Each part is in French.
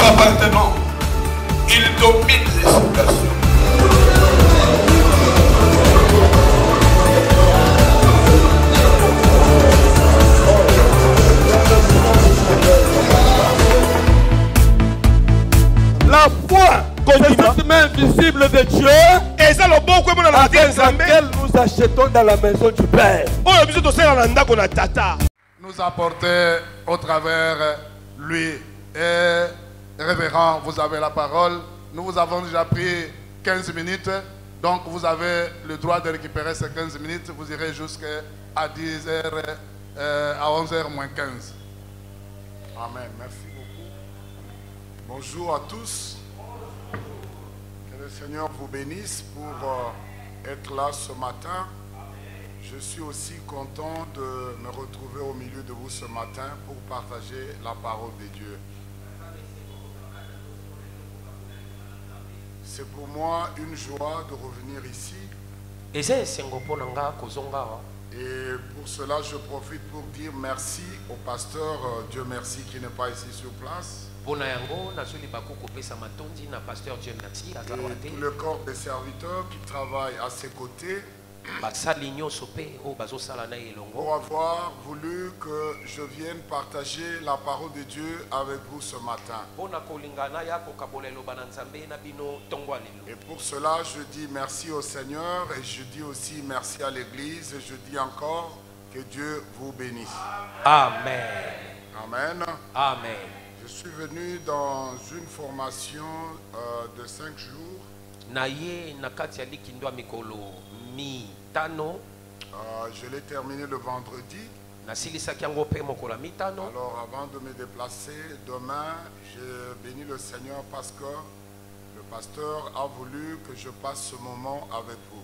appartenant. Il domine les situations. La foi, c'est cette main invisible de Dieu laquelle nous achetons dans la maison du Père. Nous apporter au travers lui. Et révérend, vous avez la parole. Nous vous avons déjà pris 15 minutes. Donc vous avez le droit de récupérer ces 15 minutes. Vous irez jusqu'à 10h, à 11h moins 15. Amen. Merci beaucoup. Bonjour à tous. Que le Seigneur vous bénisse pour être là ce matin. Je suis aussi content de me retrouver au milieu de vous ce matin pour partager la parole de Dieu. C'est pour moi une joie de revenir ici. Et pour cela, je profite pour dire merci au pasteur, Dieu merci, qui n'est pas ici sur place. Et tout le corps des serviteurs qui travaillent à ses côtés. Pour avoir voulu que je vienne partager la parole de Dieu avec vous ce matin. Et pour cela, je dis merci au Seigneur et je dis aussi merci à l'Église et je dis encore que Dieu vous bénisse. Amen. Amen. Amen. Je suis venu dans une formation de 5 jours. Je l'ai terminé le vendredi. Alors avant de me déplacer demain, je bénis le Seigneur parce que le pasteur a voulu que je passe ce moment avec vous.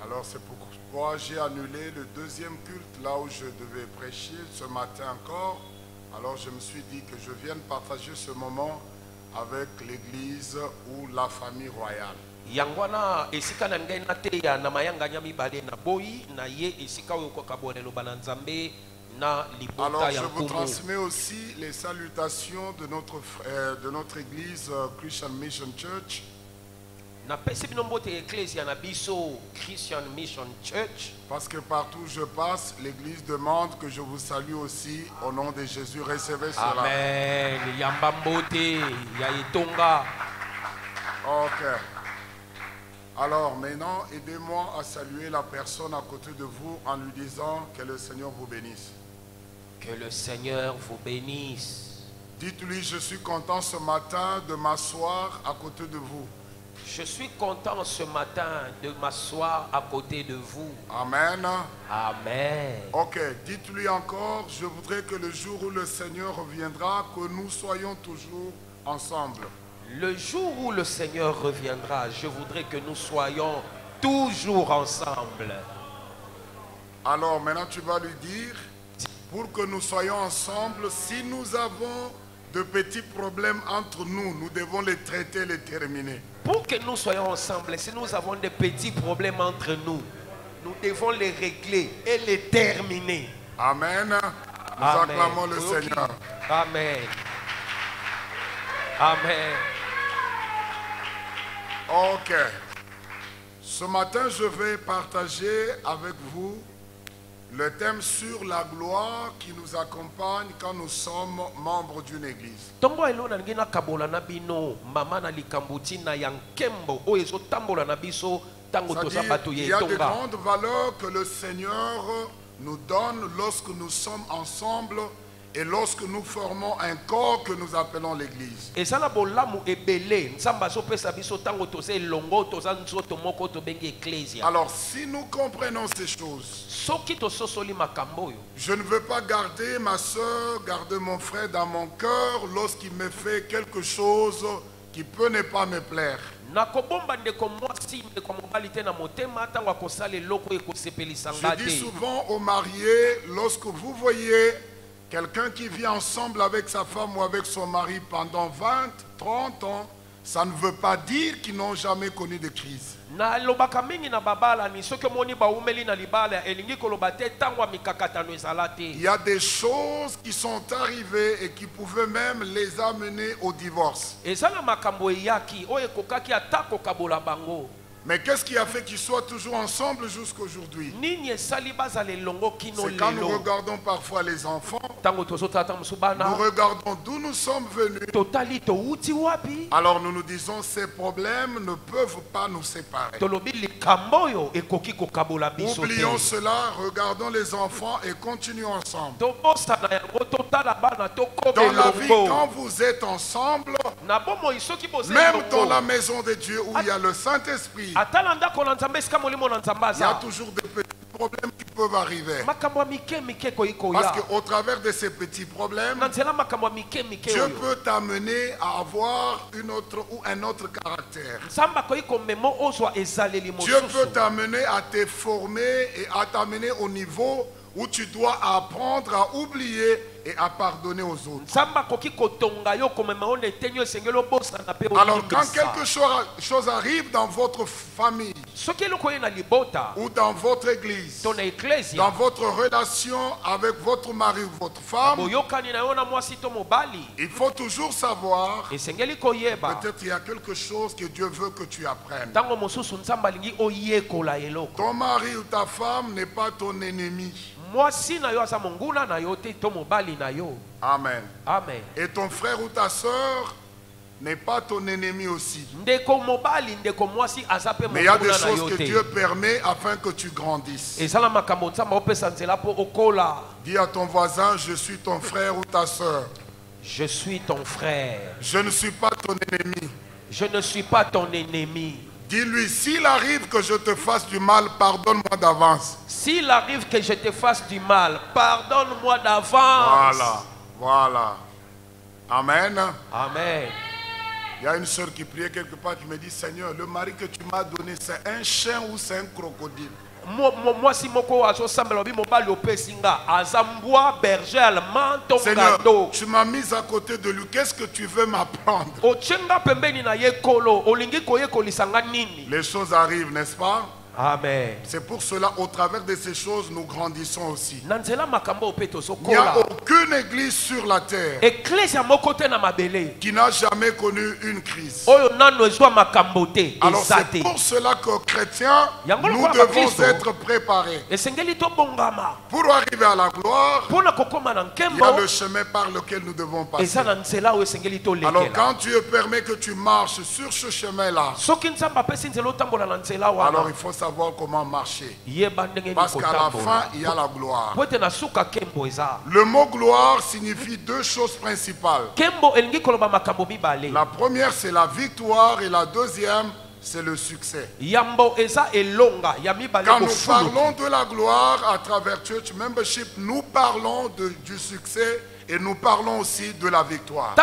Alors c'est pourquoi j'ai annulé le deuxième culte là où je devais prêcher ce matin encore. Alors je me suis dit que je vienne partager ce moment avec l'église ou la famille royale. Alors je vous transmets aussi les salutations de notre église Christian Mission Church. Parce que partout où je passe, l'église demande que je vous salue aussi au nom de Jésus. Recevez cela. Amen. Ok. Alors maintenant, aidez-moi à saluer la personne à côté de vous en lui disant que le Seigneur vous bénisse. Que le Seigneur vous bénisse. Dites-lui, je suis content ce matin de m'asseoir à côté de vous. Je suis content ce matin de m'asseoir à côté de vous. Amen. Amen. Ok, dites-lui encore, je voudrais que le jour où le Seigneur reviendra, que nous soyons toujours ensemble. Le jour où le Seigneur reviendra, je voudrais que nous soyons toujours ensemble. Alors maintenant tu vas lui dire, pour que nous soyons ensemble, si nous avons de petits problèmes entre nous, nous devons les traiter, les terminer. Pour que nous soyons ensemble, si nous avons des petits problèmes entre nous, nous devons les régler et les terminer. Amen. Nous Amen. acclamons le Seigneur. Amen. Amen. Ok. Ce matin, je vais partager avec vous le thème sur la gloire qui nous accompagne quand nous sommes membres d'une église. Il y a de grandes valeurs que le Seigneur nous donne lorsque nous sommes ensemble et lorsque nous formons un corps que nous appelons l'église. Alors si nous comprenons ces choses, je ne veux pas garder ma soeur, garder mon frère dans mon cœur lorsqu'il me fait quelque chose qui peut ne pas me plaire. Je dis souvent aux mariés, lorsque vous voyez quelqu'un qui vit ensemble avec sa femme ou avec son mari pendant 20, 30 ans, ça ne veut pas dire qu'ils n'ont jamais connu de crise. Il y a des choses qui sont arrivées et qui pouvaient même les amener au divorce. Mais qu'est-ce qui a fait qu'ils soient toujours ensemble jusqu'à aujourd'hui? C'est quand nous regardons parfois les enfants, nous regardons d'où nous sommes venus. Alors nous nous disons, ces problèmes ne peuvent pas nous séparer. Oublions cela, regardons les enfants et continuons ensemble. Dans la vie, quand vous êtes ensemble, même dans la maison de Dieu où il y a le Saint-Esprit, il y a toujours des petits problèmes qui peuvent arriver. Parce qu'au travers de ces petits problèmes, Dieu peut t'amener à avoir une autre ou un autre caractère. Dieu peut t'amener à te former et à t'amener au niveau où tu dois apprendre à oublier et à pardonner aux autres. Alors quand quelque chose arrive dans votre famille ou dans votre église, dans votre relation avec votre mari ou votre femme, il faut toujours savoir, peut-être il y a quelque chose que Dieu veut que tu apprennes. Ton mari ou ta femme n'est pas ton ennemi. Amen. Amen. Et ton frère ou ta soeur n'est pas ton ennemi aussi. Mais il y a des choses que Dieu permet afin que tu grandisses. Dis à ton voisin, je suis ton frère ou ta soeur. Je suis ton frère. Je ne suis pas ton ennemi. Je ne suis pas ton ennemi. Dis-lui, s'il arrive que je te fasse du mal, pardonne-moi d'avance. S'il arrive que je te fasse du mal, pardonne-moi d'avance. Voilà, voilà. Amen. Amen. Il y a une soeur qui priait quelque part, qui me dit, Seigneur, le mari que tu m'as donné, c'est un chien ou c'est un crocodile? Seigneur, tu m'as mis à côté de lui, qu'est-ce que tu veux m'apprendre? Les choses arrivent, n'est-ce pas? Amen. C'est pour cela, au travers de ces choses, nous grandissons aussi. Il n'y a aucune église sur la terre qui n'a jamais connu une crise. Alors c'est pour cela que chrétiens, nous devons être préparés. Pour arriver à la gloire, il y a le chemin par lequel nous devons passer. Alors quand Dieu permet que tu marches sur ce chemin-là, alors il faut savoir comment marcher. Parce qu'à la fin, il y a la gloire. Le mot gloire signifie deux choses principales. La première, c'est la victoire et la deuxième, c'est le succès. Quand nous parlons de la gloire à travers Church Membership, nous parlons du succès et nous parlons aussi de la victoire.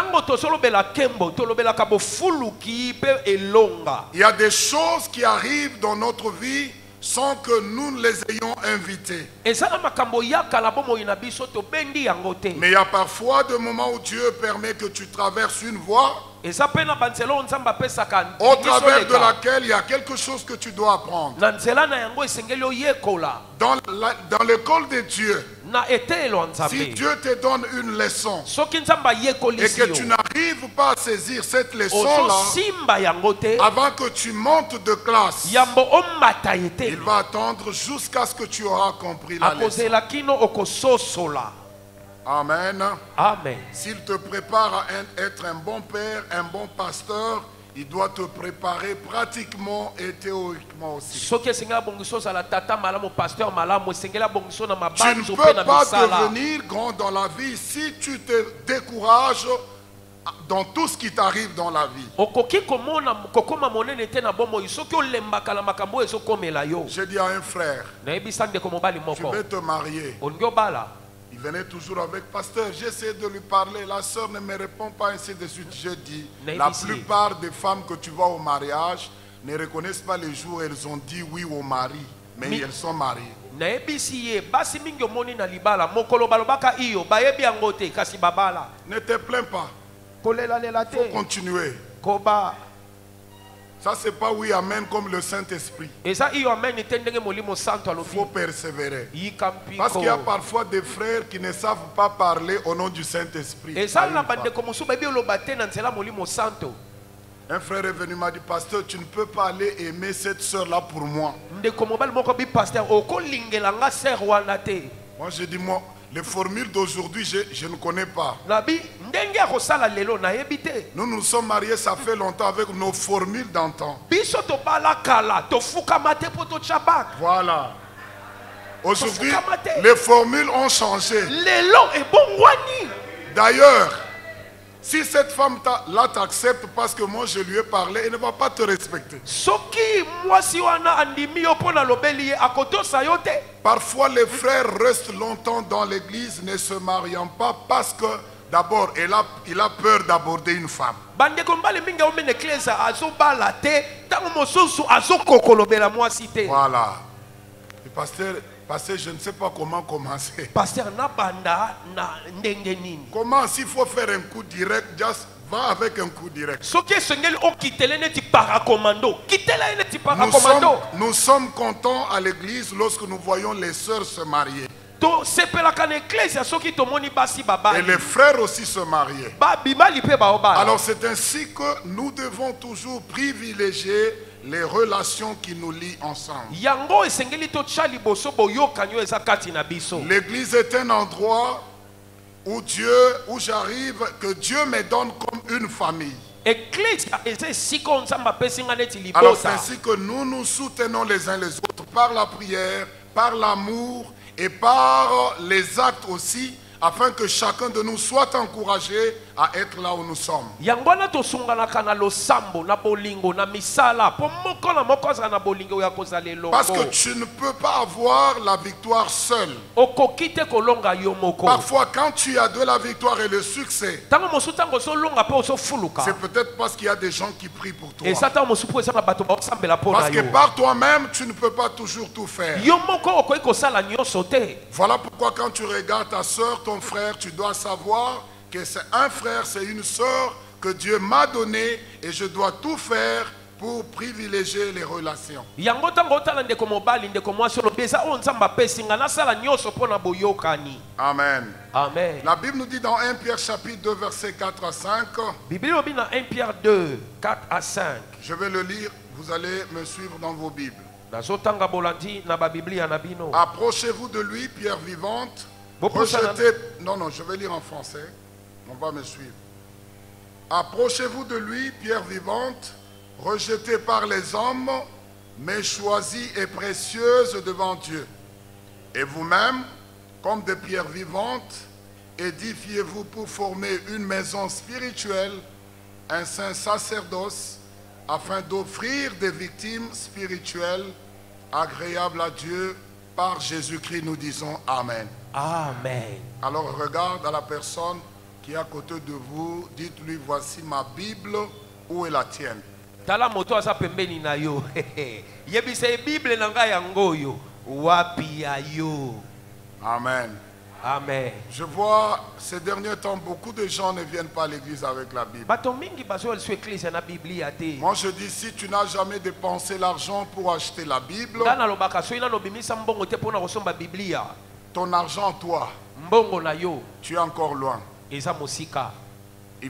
Il y a des choses qui arrivent dans notre vie sans que nous les ayons invités. Mais il y a parfois des moments où Dieu permet que tu traverses une voie au travers de laquelle il y a quelque chose que tu dois apprendre. Dans l'école de Dieu, si Dieu te donne une leçon et que tu n'arrives pas à saisir cette leçon-là, avant que tu montes de classe, il va attendre jusqu'à ce que tu auras compris la leçon. Amen. Amen. S'il te prépare à être un bon père, un bon pasteur, il doit te préparer pratiquement et théoriquement aussi. Tu ne peux pas devenir grand dans la vie si tu te décourages dans tout ce qui t'arrive dans la vie. J'ai dit à un frère, tu veux te marier. Il venait toujours avec pasteur, j'essaie de lui parler, la soeur ne me répond pas, ainsi de suite. Je dis, la plupart des femmes que tu vois au mariage ne reconnaissent pas les jours où elles ont dit oui au mari, mais elles sont mariées. Ne te plains pas. Il faut continuer. Ça, c'est pas oui, amen, comme le Saint-Esprit. Il faut persévérer. Parce qu'il y a parfois des frères qui ne savent pas parler au nom du Saint-Esprit. Un frère est venu, m'a dit, pasteur, tu ne peux pas aller aimer cette soeur-là pour moi. Moi, j'ai dit, moi, les formules d'aujourd'hui, je ne connais pas. Nous nous sommes mariés, ça fait longtemps avec nos formules d'antan. Voilà. Aujourd'hui, les formules ont changé. D'ailleurs, si cette femme-là t'accepte parce que moi je lui ai parlé, elle ne va pas te respecter. Parfois les frères restent longtemps dans l'église ne se mariant pas parce que d'abord il a peur d'aborder une femme. Voilà. Et pasteur, je ne sais pas comment commencer. Comment, s'il faut faire un coup direct, juste va avec un coup direct. Nous sommes contents à l'église lorsque nous voyons les sœurs se marier. Et les frères aussi se marier. Alors c'est ainsi que nous devons toujours privilégier les relations qui nous lient ensemble. L'église est un endroit où j'arrive, que Dieu me donne comme une famille. Alors c'est ainsi que nous nous soutenons les uns les autres par la prière, par l'amour et par les actes aussi, afin que chacun de nous soit encouragé à être là où nous sommes. Parce que tu ne peux pas avoir la victoire seul. Parfois quand tu as de la victoire et le succès, c'est peut-être parce qu'il y a des gens qui prient pour toi. Parce que par toi-même tu ne peux pas toujours tout faire. Voilà pourquoi quand tu regardes ta soeur, ton frère, tu dois savoir que c'est un frère, c'est une soeur que Dieu m'a donné et je dois tout faire pour privilégier les relations. Amen. Amen. La Bible nous dit dans 1 Pierre chapitre 2 versets 4 à 5. 1 Pierre 2, 4 à 5. Je vais le lire, vous allez me suivre dans vos Bibles. Approchez-vous de lui, pierre vivante. Rejetez... Non, je vais lire en français. On va me suivre. Approchez-vous de lui, pierre vivante, rejetée par les hommes, mais choisie et précieuse devant Dieu. Et vous-même, comme des pierres vivantes, édifiez-vous pour former une maison spirituelle, un saint sacerdoce, afin d'offrir des victimes spirituelles agréables à Dieu. Par Jésus-Christ, nous disons Amen. Amen. Alors regarde à la personne qui est à côté de vous, dites-lui, voici ma Bible, où est la tienne? Amen. Amen. Je vois ces derniers temps, beaucoup de gens ne viennent pas à l'église avec la Bible. Moi je dis, si tu n'as jamais dépensé l'argent pour acheter la Bible, ton argent, toi, tu es encore loin. Il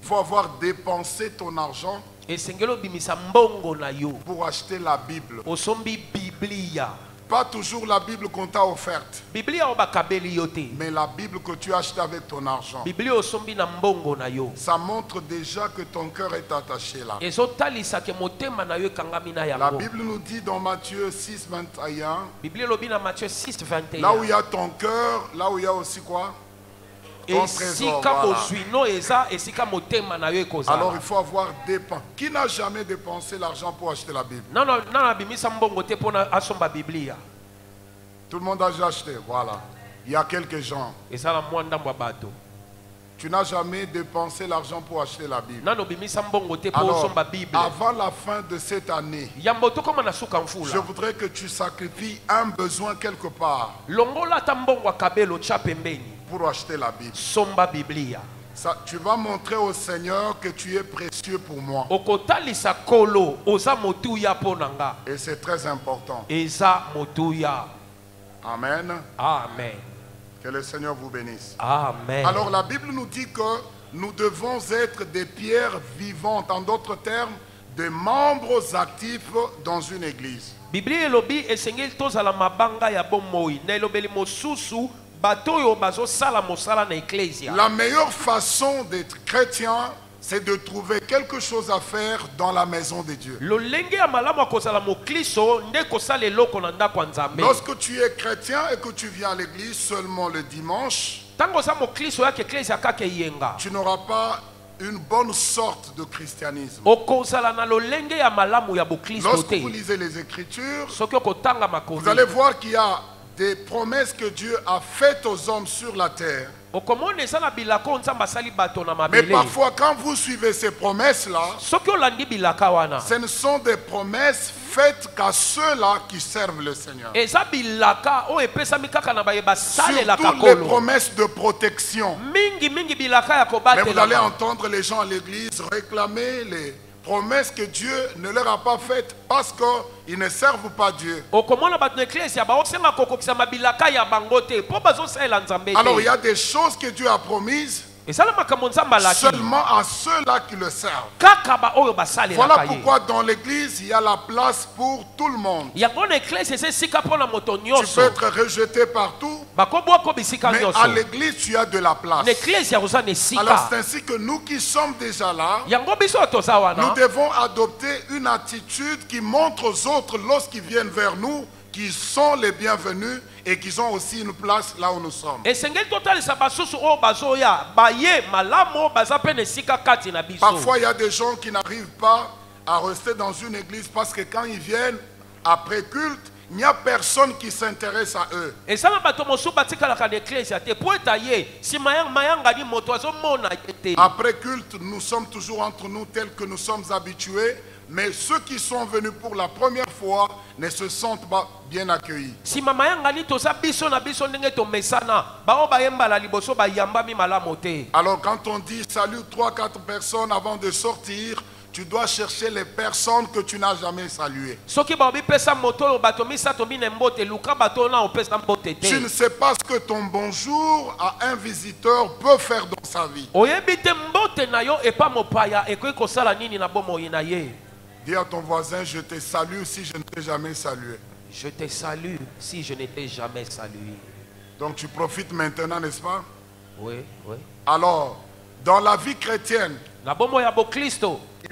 faut avoir dépensé ton argent pour acheter la Bible. Pas toujours la Bible qu'on t'a offerte, mais la Bible que tu as achetée avec ton argent. Ça montre déjà que ton cœur est attaché là. La Bible nous dit dans Matthieu 6, 21, là où il y a ton cœur, là où il y a aussi quoi? Ton trésor, voilà. Alors il faut avoir dépensé. Qui n'a jamais dépensé l'argent pour acheter la Bible? Tout le monde a déjà acheté, voilà. Il y a quelques gens. Tu n'as jamais dépensé l'argent pour acheter la Bible. Alors, avant la fin de cette année, je voudrais que tu sacrifies un besoin quelque part pour acheter la Bible. tu vas montrer au Seigneur que tu es précieux pour moi. Et c'est très important. Amen. Amen. Que le Seigneur vous bénisse. Amen. Alors la Bible nous dit que nous devons être des pierres vivantes, en d'autres termes, des membres actifs dans une église. La meilleure façon d'être chrétien, c'est de trouver quelque chose à faire dans la maison de Dieu. Lorsque tu es chrétien et que tu viens à l'église seulement le dimanche, tu n'auras pas une bonne sorte de christianisme. Lorsque vous lisez les Écritures, vous allez voir qu'il y a des promesses que Dieu a faites aux hommes sur la terre. Mais parfois, quand vous suivez ces promesses-là, ce ne sont des promesses faites qu'à ceux-là qui servent le Seigneur. Surtout les promesses de protection. Mais vous allez entendre les gens à l'église réclamer les promesses que Dieu ne leur a pas faites parce qu'ils ne servent pas Dieu. Alors il y a des choses que Dieu a promises seulement à ceux-là qui le servent. Voilà pourquoi dans l'église, il y a la place pour tout le monde. Tu peux être rejeté partout, mais à l'église, tu as de la place. Alors c'est ainsi que nous qui sommes déjà là, nous devons adopter une attitude qui montre aux autres lorsqu'ils viennent vers nous qu'ils sont les bienvenus et qu'ils ont aussi une place là où nous sommes. Parfois, il y a des gens qui n'arrivent pas à rester dans une église parce que quand ils viennent après culte, il n'y a personne qui s'intéresse à eux. Après culte, nous sommes toujours entre nous tels que nous sommes habitués. Mais ceux qui sont venus pour la première fois ne se sentent pas bien accueillis. Alors quand on dit salut 3-4 personnes avant de sortir, tu dois chercher les personnes que tu n'as jamais saluées. Tu ne sais pas ce que ton bonjour à un visiteur peut faire dans sa vie. Dis à ton voisin, je te salue si je ne t'ai jamais salué. Je te salue si je ne t'ai jamais salué. Donc tu profites maintenant, n'est-ce pas? Oui, oui. Alors, dans la vie chrétienne, il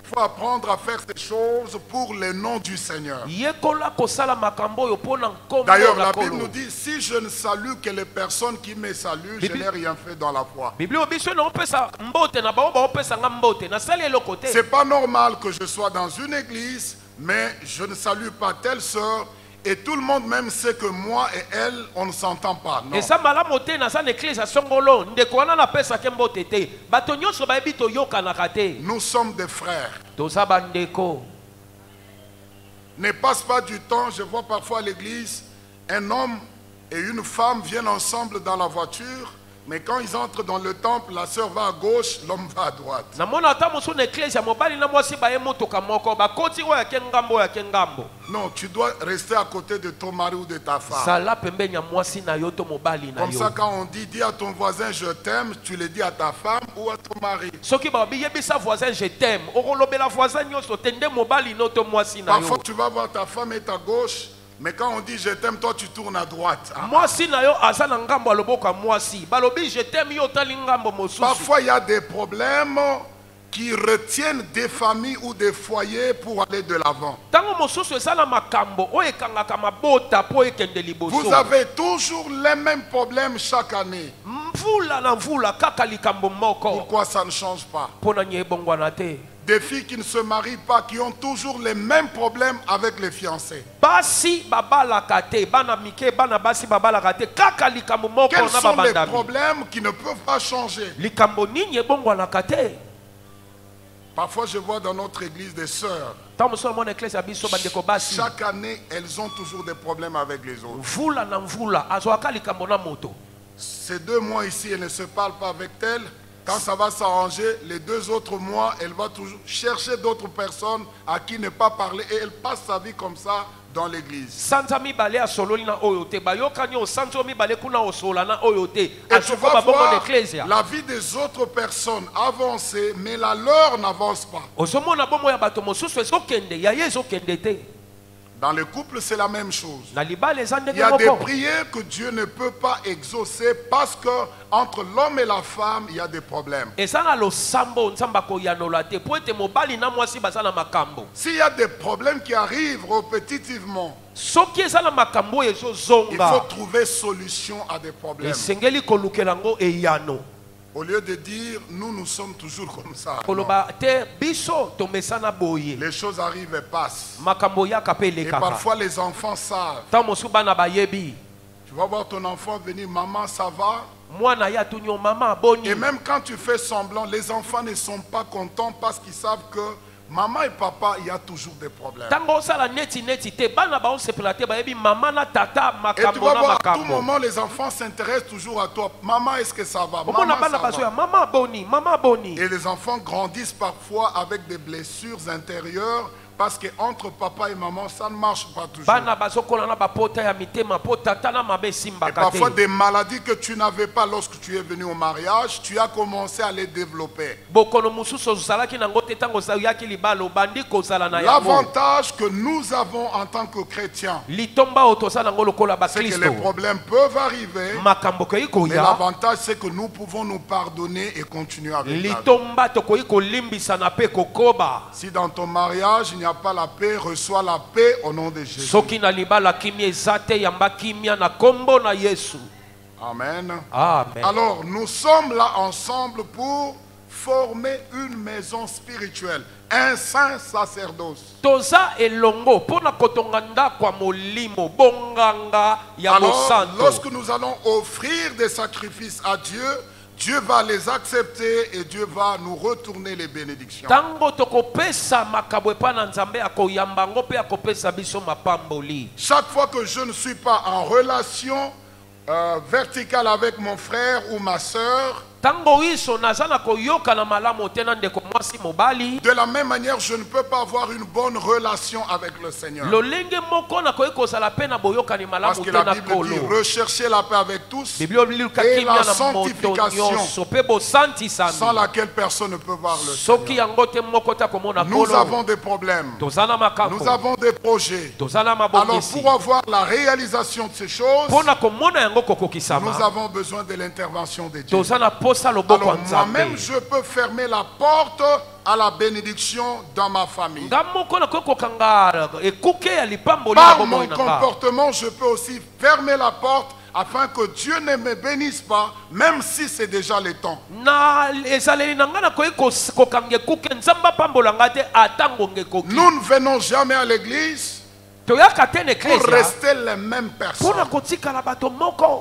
faut apprendre à faire ces choses pour le nom du Seigneur. D'ailleurs, la Bible nous dit, si je ne salue que les personnes qui me saluent, je n'ai rien fait dans la foi. C'est pas normal que je sois dans une église, mais je ne salue pas telle sœur. Et tout le monde même sait que moi et elle, on ne s'entend pas. Non. Nous sommes des frères. Ne passe pas du temps, je vois parfois à l'église, un homme et une femme viennent ensemble dans la voiture. Mais quand ils entrent dans le temple, la sœur va à gauche, l'homme va à droite. Non, tu dois rester à côté de ton mari ou de ta femme. Comme ça, quand on dit, dis à ton voisin je t'aime, tu le dis à ta femme ou à ton mari. Parfois, tu vas voir ta femme est à gauche. Mais quand on dit je t'aime, toi tu tournes à droite. Parfois il y a des problèmes qui retiennent des familles ou des foyers pour aller de l'avant. Vous avez toujours les mêmes problèmes chaque année. Pourquoi ça ne change pas? Des filles qui ne se marient pas, qui ont toujours les mêmes problèmes avec les fiancés. Quels sont les problèmes qui ne peuvent pas changer? Parfois je vois dans notre église des sœurs. Chaque année, elles ont toujours des problèmes avec les autres. Ces 2 mois ici, elles ne se parlent pas avec elles. Quand ça va s'arranger, les 2 autres mois, elle va toujours chercher d'autres personnes à qui ne pas parler et elle passe sa vie comme ça dans l'église. Et tu vas voir la vie des autres personnes avancer, mais la leur n'avance pas. Dans le couple, c'est la même chose. Il y a des prières que Dieu ne peut pas exaucer parce que entre l'homme et la femme, il y a des problèmes. S'il y a des problèmes qui arrivent répétitivement, il faut trouver solution à des problèmes. Au lieu de dire, nous sommes toujours comme ça. Les choses arrivent et passent. Et parfois les enfants savent. Tu vas voir ton enfant venir, maman, ça va? Et même quand tu fais semblant, les enfants ne sont pas contents parce qu'ils savent que maman et papa, il y a toujours des problèmes. Et tu vas voir, à tout moment, les enfants s'intéressent toujours à toi. Maman, est-ce que ça va? Maman, ça va. Et les enfants grandissent parfois avec des blessures intérieures. Parce que entre papa et maman, ça ne marche pas toujours. Et parfois des maladies que tu n'avais pas lorsque tu es venu au mariage, tu as commencé à les développer. L'avantage que nous avons en tant que chrétiens, c'est que les problèmes peuvent arriver, mais l'avantage c'est que nous pouvons nous pardonner et continuer avec la vie. Si dans ton mariage, il n'y a pas la paix, reçois la paix au nom de Jésus. Amen. Amen. Alors, nous sommes là ensemble pour former une maison spirituelle, un saint sacerdoce. Alors, lorsque nous allons offrir des sacrifices à Dieu, Dieu va les accepter et Dieu va nous retourner les bénédictions. Chaque fois que je ne suis pas en relation verticale avec mon frère ou ma soeur, de la même manière, je ne peux pas avoir une bonne relation avec le Seigneur. Parce que la Bible dit rechercher la paix avec tous et la sanctification sans laquelle personne ne peut voir le Seigneur. Nous avons des problèmes. Nous avons des projets. Alors pour avoir la réalisation de ces choses, nous avons besoin de l'intervention de Dieu. Alors moi-même, je peux fermer la porte à la bénédiction dans ma famille. Par mon comportement, je peux aussi fermer la porte afin que Dieu ne me bénisse pas, même si c'est déjà le temps. Nous ne venons jamais à l'église pour rester les mêmes personnes.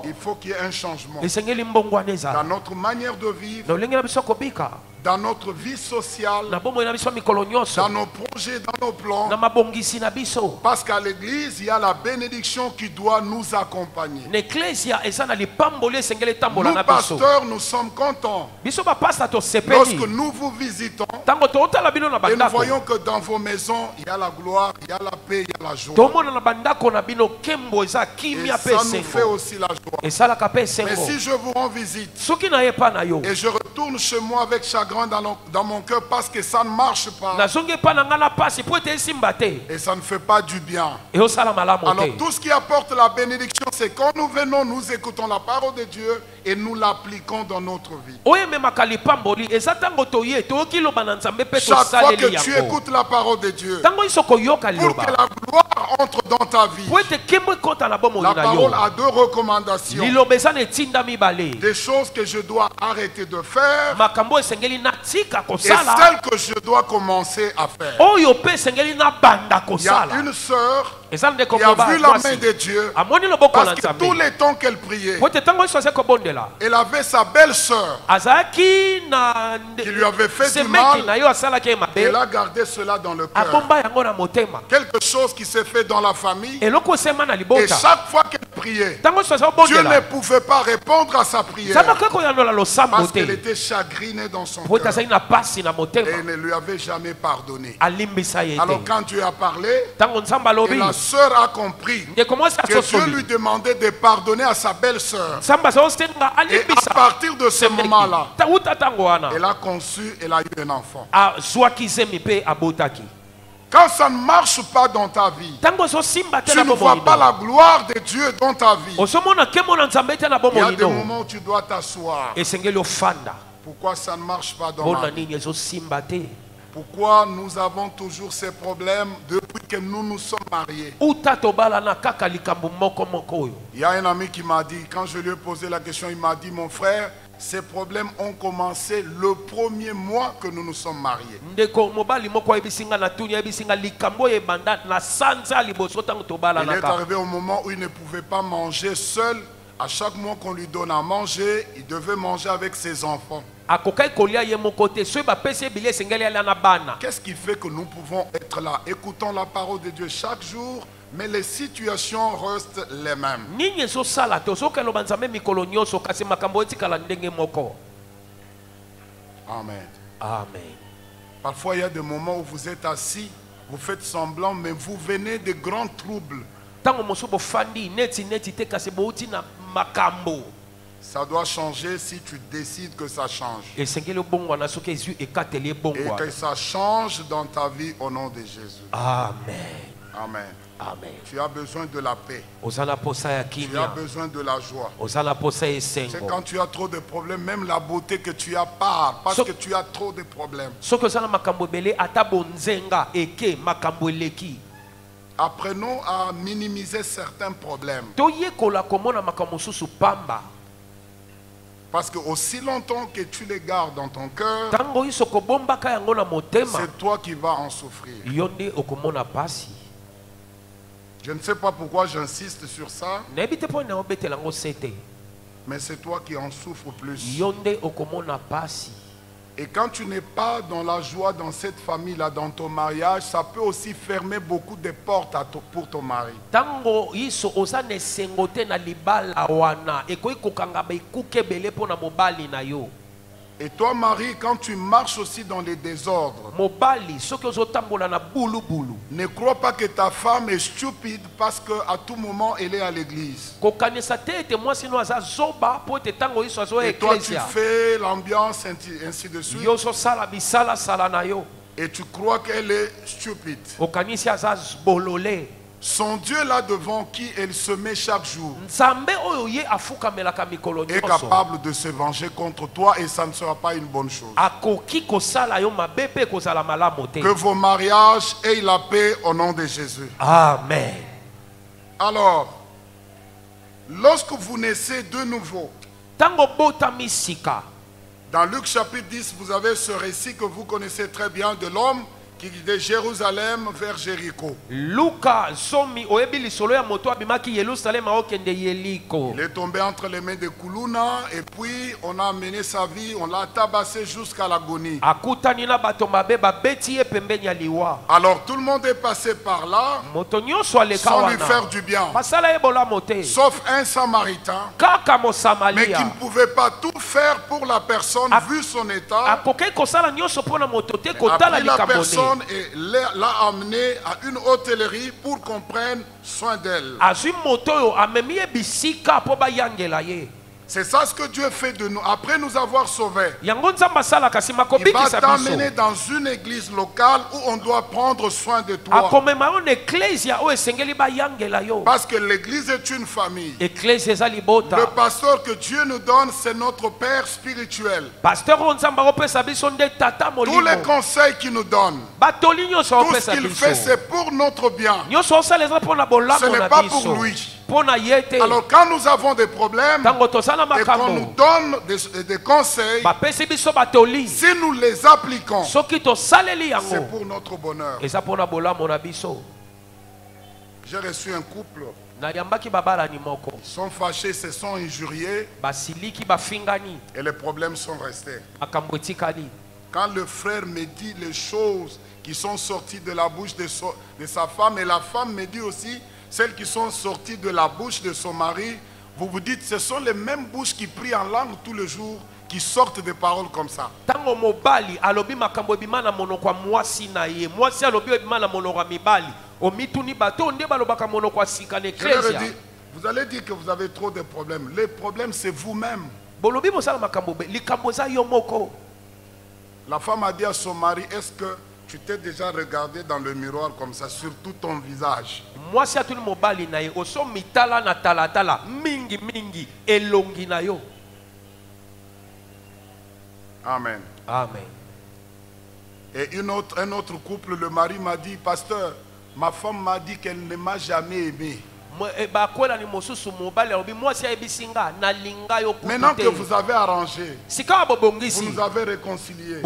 Il faut qu'il y ait un changement dans notre manière de vivre, dans notre vie sociale, dans nos projets, dans nos plans. Parce qu'à l'église, il y a la bénédiction qui doit nous accompagner. Nous, pasteurs, nous sommes contents lorsque nous vous visitons et nous voyons que dans vos maisons, il y a la gloire, il y a la paix, il y a la joie. Et ça nous fait aussi la joie. Mais si je vous rends visite et je retourne chez moi avec chagrin dans mon cœur parce que ça ne marche pas et ça ne fait pas du bien, alors tout ce qui apporte la bénédiction, c'est quand nous venons, nous écoutons la parole de Dieu et nous l'appliquons dans notre vie. Chaque fois que tu écoutes la parole de Dieu, pour que la gloire entre dans ta vie, la parole a 2 recommandations. Des choses que je dois arrêter de faire et celles que je dois commencer à faire. Il y a une sœur qui a vu la main de Dieu parce que tous les temps qu'elle priait, elle avait sa belle-sœur qui lui avait fait du mal. Elle a gardé cela dans le cœur. Quelque chose qui s'est fait dans la famille. Et chaque fois qu'elle prier, Tango sozo bonde Dieu la. ne pouvait pas répondre à sa prière Zamba kako ya nola lo sambo parce qu'elle te. était chagrinée dans son Po ta cœur sai na pasi na et motema. ne lui avait jamais pardonné. Alimbisa Alors yete. quand Dieu a parlé, Tango nzamba et lobi. la sœur a compris De commence à que Dieu sosoli. lui demandait de pardonner à sa belle-sœur. Samba zo stenga Et à alimbisa. partir de ce moment-là, Ta uta tango wana. elle a conçu, elle a eu un enfant. A zwaki zemi pe abotaki. Quand ça ne marche pas dans ta vie, Tango zo simba te tu na ne vois pas bomolino. la gloire de Dieu dans ta vie. Osomona kemo na nzambe te na Il y a des bomolino. moments où tu dois t'asseoir. Esengeli ofanda. Pourquoi ça ne marche pas dans Bona ma vie? nini ezo simba te. Pourquoi nous avons toujours ces problèmes depuis que nous nous sommes mariés? Uta tobala na kaka likambo moko moko oyo. Il y a un ami qui m'a dit, quand je lui ai posé la question, il m'a dit, mon frère, ces problèmes ont commencé le premier mois que nous nous sommes mariés. Ndeko mobali moko ayebisinga na tuni ayebisinga likambo ebanda na sanza liboso tango tobala Il na est kaka. arrivé au moment où il ne pouvait pas manger seul. À chaque mois qu'on lui donne à manger, il devait manger avec ses enfants. Akokai kolia ye moko te so ba pese bile sengeli ala na bana. Qu'est-ce qui fait que nous pouvons être là, écoutons la parole de Dieu chaque jour, mais les situations restent les mêmes? Nini ezo sala to so kelo banzambe mikolo nyonso kasi makambo etikala ndenge moko. Amen. Amen. Parfois, il y a des moments où vous êtes assis, vous faites semblant, mais vous venez de grands troubles. Tango mosu bo fandi neti te kasi bouti na makambo. Ça doit changer si tu décides que ça change. Esengeli bongo na soki ezu ekateli Et bongo. que ça change dans ta vie au nom de Jésus. Amen. Amen. Amen. Tu as besoin de la paix. Ozala posa ya Tu as kimia. besoin de la joie. Ozala posa C'est esengo. quand tu as trop de problèmes, même la beauté que tu as part, parce que tu as trop de problèmes. Soki ozala makambo ebele ata bonzenga eke makambo eleki. Apprenons à minimiser certains problèmes. Toyekola komona makambo mosusu pamba. Parce que aussi longtemps que tu les gardes dans ton cœur, Tango iso kobombaka yango na motema. c'est toi qui vas en souffrir. Yonde okomona pasi. Je ne sais pas pourquoi j'insiste sur ça, Nayebi te po na obetela ngo sete. mais c'est toi qui en souffres plus. Yonde okomona pasi. Et quand tu n'es pas dans la joie dans cette famille-là, dans ton mariage, ça peut aussi fermer beaucoup de portes pour ton mari. Tango iso oza na esengo te na libala wana ekoki kokanga baikuke ebele mpo na mobali na yo. Et toi, Marie, quand tu marches aussi dans les désordres, Mobali soki ozotambola na bulubulu. ne crois pas que ta femme est stupide parce qu'à tout moment, elle est à l'église. Kokanisa te ete mwasi no aza zoba po ete tango iso azo Et toi, tu eklesia. fais l'ambiance, ainsi de suite. Yo sala bisala sala na yo. Et tu crois qu'elle est stupide. Okanisi aza bolole. Son Dieu là devant qui elle se met chaque jour Nzambe oyo ye afukamelaka mikolo est nyonso. capable de se venger contre toi et ça ne sera pas une bonne chose. Akoki kosala yo mabe pe kozala malamu te. Que vos mariages aient la paix au nom de Jésus. Amen. Alors, lorsque vous naissez de nouveau, Tango botami sika. dans Luc chapitre 10, vous avez ce récit que vous connaissez très bien de l'homme qui de Jérusalem vers Jéricho. Luka somi oyebi lisolo ya moto abimaki Yerusalem aokende Yeliko. Il est tombé entre les mains de Kuluna et puis on a amené sa vie, on l'a tabassé jusqu'à l'agonie. Akutani na bato mabe babeti ye pembeni ya liwa. Alors tout le monde est passé par là Moto nyonso aleka sans lui wana. faire du bien, Basala ye bolamo te. sauf un Samaritain, Kaka mais qui Mosamalia. ne pouvait pas tout faire pour la personne vu son état. Akoki kosala nyonso mpona moto te A kotala pris la likambo ne. personne et l'a amenée à une hôtellerie pour qu'on prenne soin d'elle. Azwi moto oyo amemi ye bisika mpo bayangela ye. C'est ça ce que Dieu fait de nous. Après nous avoir sauvés, Yango nzambe asalaka nsima il va kobikisa t'amener biso. dans une église locale où on doit prendre soin de toi. Akomema yo na eklesia oyo esengeli bayangela yo. Parce que l'église est une famille. Eklesia eza libota. Le pasteur que Dieu nous donne, c'est notre Père spirituel. Pasteur oyo nzambe akopesa biso nde tata Tous les molimo. conseils qu'il nous donne, Batoli nyonso tout ce akopesa qu'il biso. fait, c'est pour notre bien. Nyonso osala eza mpona Ce bolamu n'est na pas biso. pour lui. Mpona ye te. Alors quand nous avons des problèmes Tango tosala et qu'on nous makambo. donne des conseils, Bapesi biso batoli. si nous les appliquons, Soki tosaleli c'est yango. pour notre bonheur. Eza mpona bolamu na biso. J'ai reçu un couple, Nayambaki babalani moko. ils sont fâchés, se sont injuriés Basiliki bafingani. et les problèmes sont restés. Makambo etikali. Quand le frère me dit les choses qui sont sorties de la bouche de sa femme et la femme me dit aussi celles qui sont sorties de la bouche de son mari, vous vous dites, ce sont les mêmes bouches qui prient en langue tous les jours, qui sortent des paroles comme ça. Tango mobali alobi makambo bimana monoko mwasi na ye. Mwasi alobi bimana monoko mibali. Omituni bato nde balobaka monoko sika na Je leur ai ecclesia. dit, vous allez dire que vous avez trop de problèmes. Les problèmes, c'est vous-même. Bolobi mosala makambo be likambo za yo moko. La femme a dit à son mari, est-ce que tu t'es déjà regardé dans le miroir comme ça, sur tout ton visage? Mwasi atuni mobali na ye oso mitala na talatala mingi mingi elongi na yo. Amen. Amen. Et un autre couple, le mari m'a dit, pasteur, ma femme m'a dit qu'elle ne m'a jamais aimé. Maintenant que vous avez arrangé, vous nous avez réconciliés.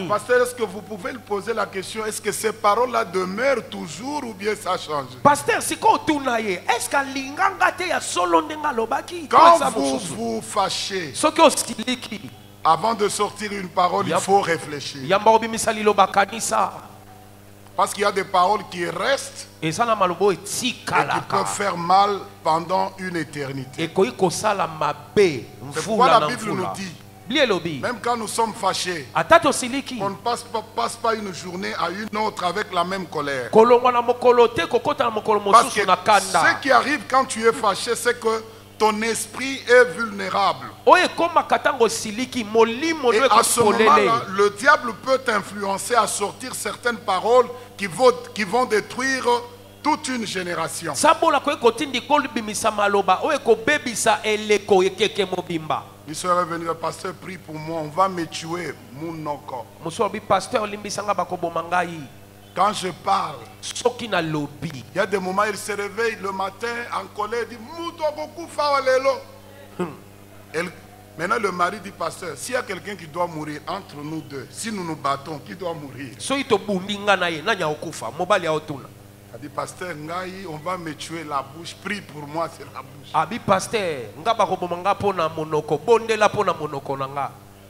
Pasteur, est-ce que vous pouvez lui poser la question, est-ce que ces paroles-là demeurent toujours ou bien ça change? Pasteur, est-ce quand vous vous fâchez, avant de sortir une parole, il faut réfléchir. Parce qu'il y a des paroles qui restent et qui peuvent faire mal pendant une éternité. C'est pourquoi la Bible nous dit, même quand nous sommes fâchés, on ne passe pas une journée à une autre avec la même colère. Parce que ce qui arrive quand tu es fâché, c'est que ton esprit est vulnérable. Et à ce moment-là, le diable peut t'influencer à sortir certaines paroles qui vont détruire toute une génération. Il serait venu, le pasteur, prie pour moi, on va me tuer. Quand je parle, il y a des moments où il se réveille le matin en colère, il dit maintenant le mari dit, pasteur, s'il y a quelqu'un qui doit mourir entre nous deux, si nous nous battons, qui doit mourir? Il dit, pasteur, on va me tuer la bouche, prie pour moi, c'est la bouche.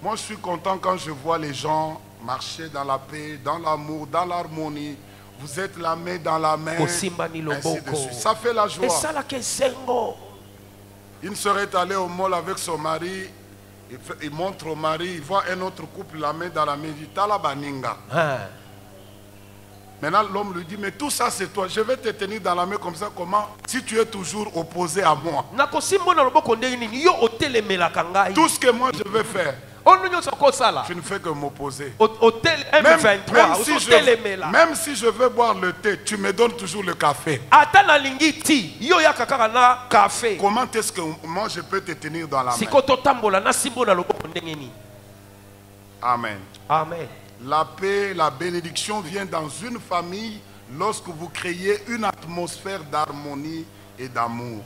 Moi je suis content quand je vois les gens marcher dans la paix, dans l'amour, dans l'harmonie. Vous êtes la main dans la main, ainsi de suite. Ça fait la joie. Une sœur est allée au mall avec son mari. Il montre au mari, il voit un autre couple la main dans la main. Il dit, Tala baninga. Maintenant l'homme lui dit, mais tout ça c'est toi. Je vais te tenir dans la main comme ça. Comment? Si tu es toujours opposé à moi. Tout ce que moi je veux faire, tu ne fais que m'opposer. Même si je veux boire le thé, tu me donnes toujours le café. Comment est-ce que moi je peux te tenir dans la main? Amen. Amen. La paix, la bénédiction vient dans une famille lorsque vous créez une atmosphère d'harmonie et d'amour.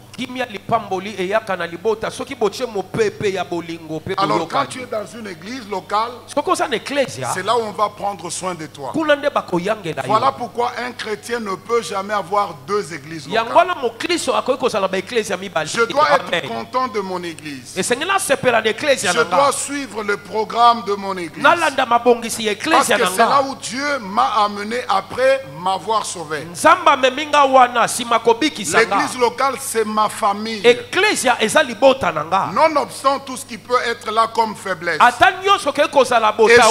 Alors quand tu es dans une église locale, c'est là où on va prendre soin de toi. Voilà pourquoi un chrétien ne peut jamais avoir deux églises locales. Je dois être content de mon église. Je dois suivre le programme de mon église. Parce que c'est là où Dieu m'a amené après m'avoir sauvé. L'église locale, c'est ma famille. Nonobstant tout ce qui peut être là comme faiblesse. Et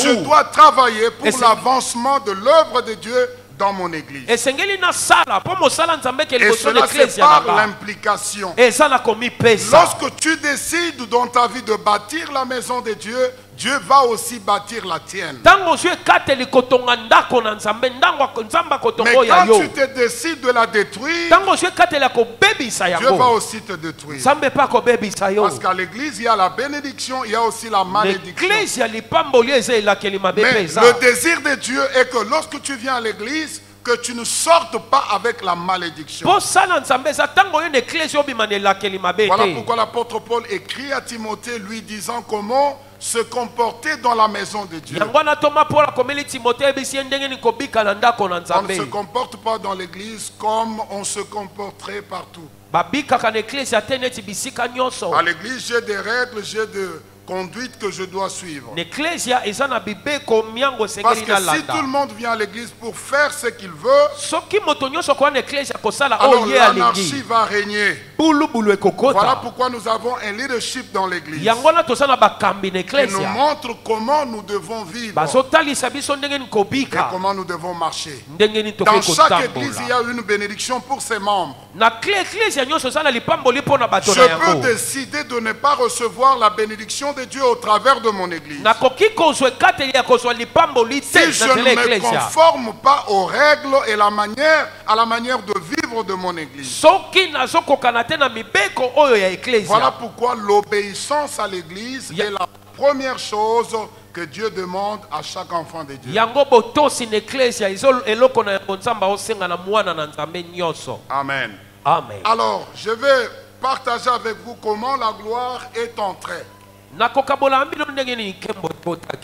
je dois travailler pour l'avancement de l'œuvre de Dieu dans mon église. Et cela c'est par l'implication. Lorsque tu décides dans ta vie de bâtir la maison de Dieu, Dieu va aussi bâtir la tienne. Mais quand tu te décides de la détruire, Dieu va aussi te détruire. Parce qu'à l'église, il y a la bénédiction, il y a aussi la malédiction. Mais le désir de Dieu est que lorsque tu viens à l'église, que tu ne sortes pas avec la malédiction. Voilà pourquoi l'apôtre Paul écrit à Timothée lui disant comment se comporter dans la maison de Dieu. On ne se comporte pas dans l'église comme on se comporterait partout. À l'église, j'ai des règles, j'ai conduite que je dois suivre. Parce que si tout le monde vient à l'église pour faire ce qu'il veut, alors l'anarchie va régner. Voilà pourquoi nous avons un leadership dans l'église qui nous montre comment nous devons vivre et comment nous devons marcher. Dans chaque église, il y a une bénédiction pour ses membres. Je peux décider de ne pas recevoir la bénédiction de Dieu au travers de mon église. Si je ne me conforme pas aux règles et à la manière de vivre de mon église. Voilà pourquoi l'obéissance à l'église est la première chose que Dieu demande à chaque enfant de Dieu. Amen. Amen. Alors, je vais partager avec vous comment la gloire est entrée.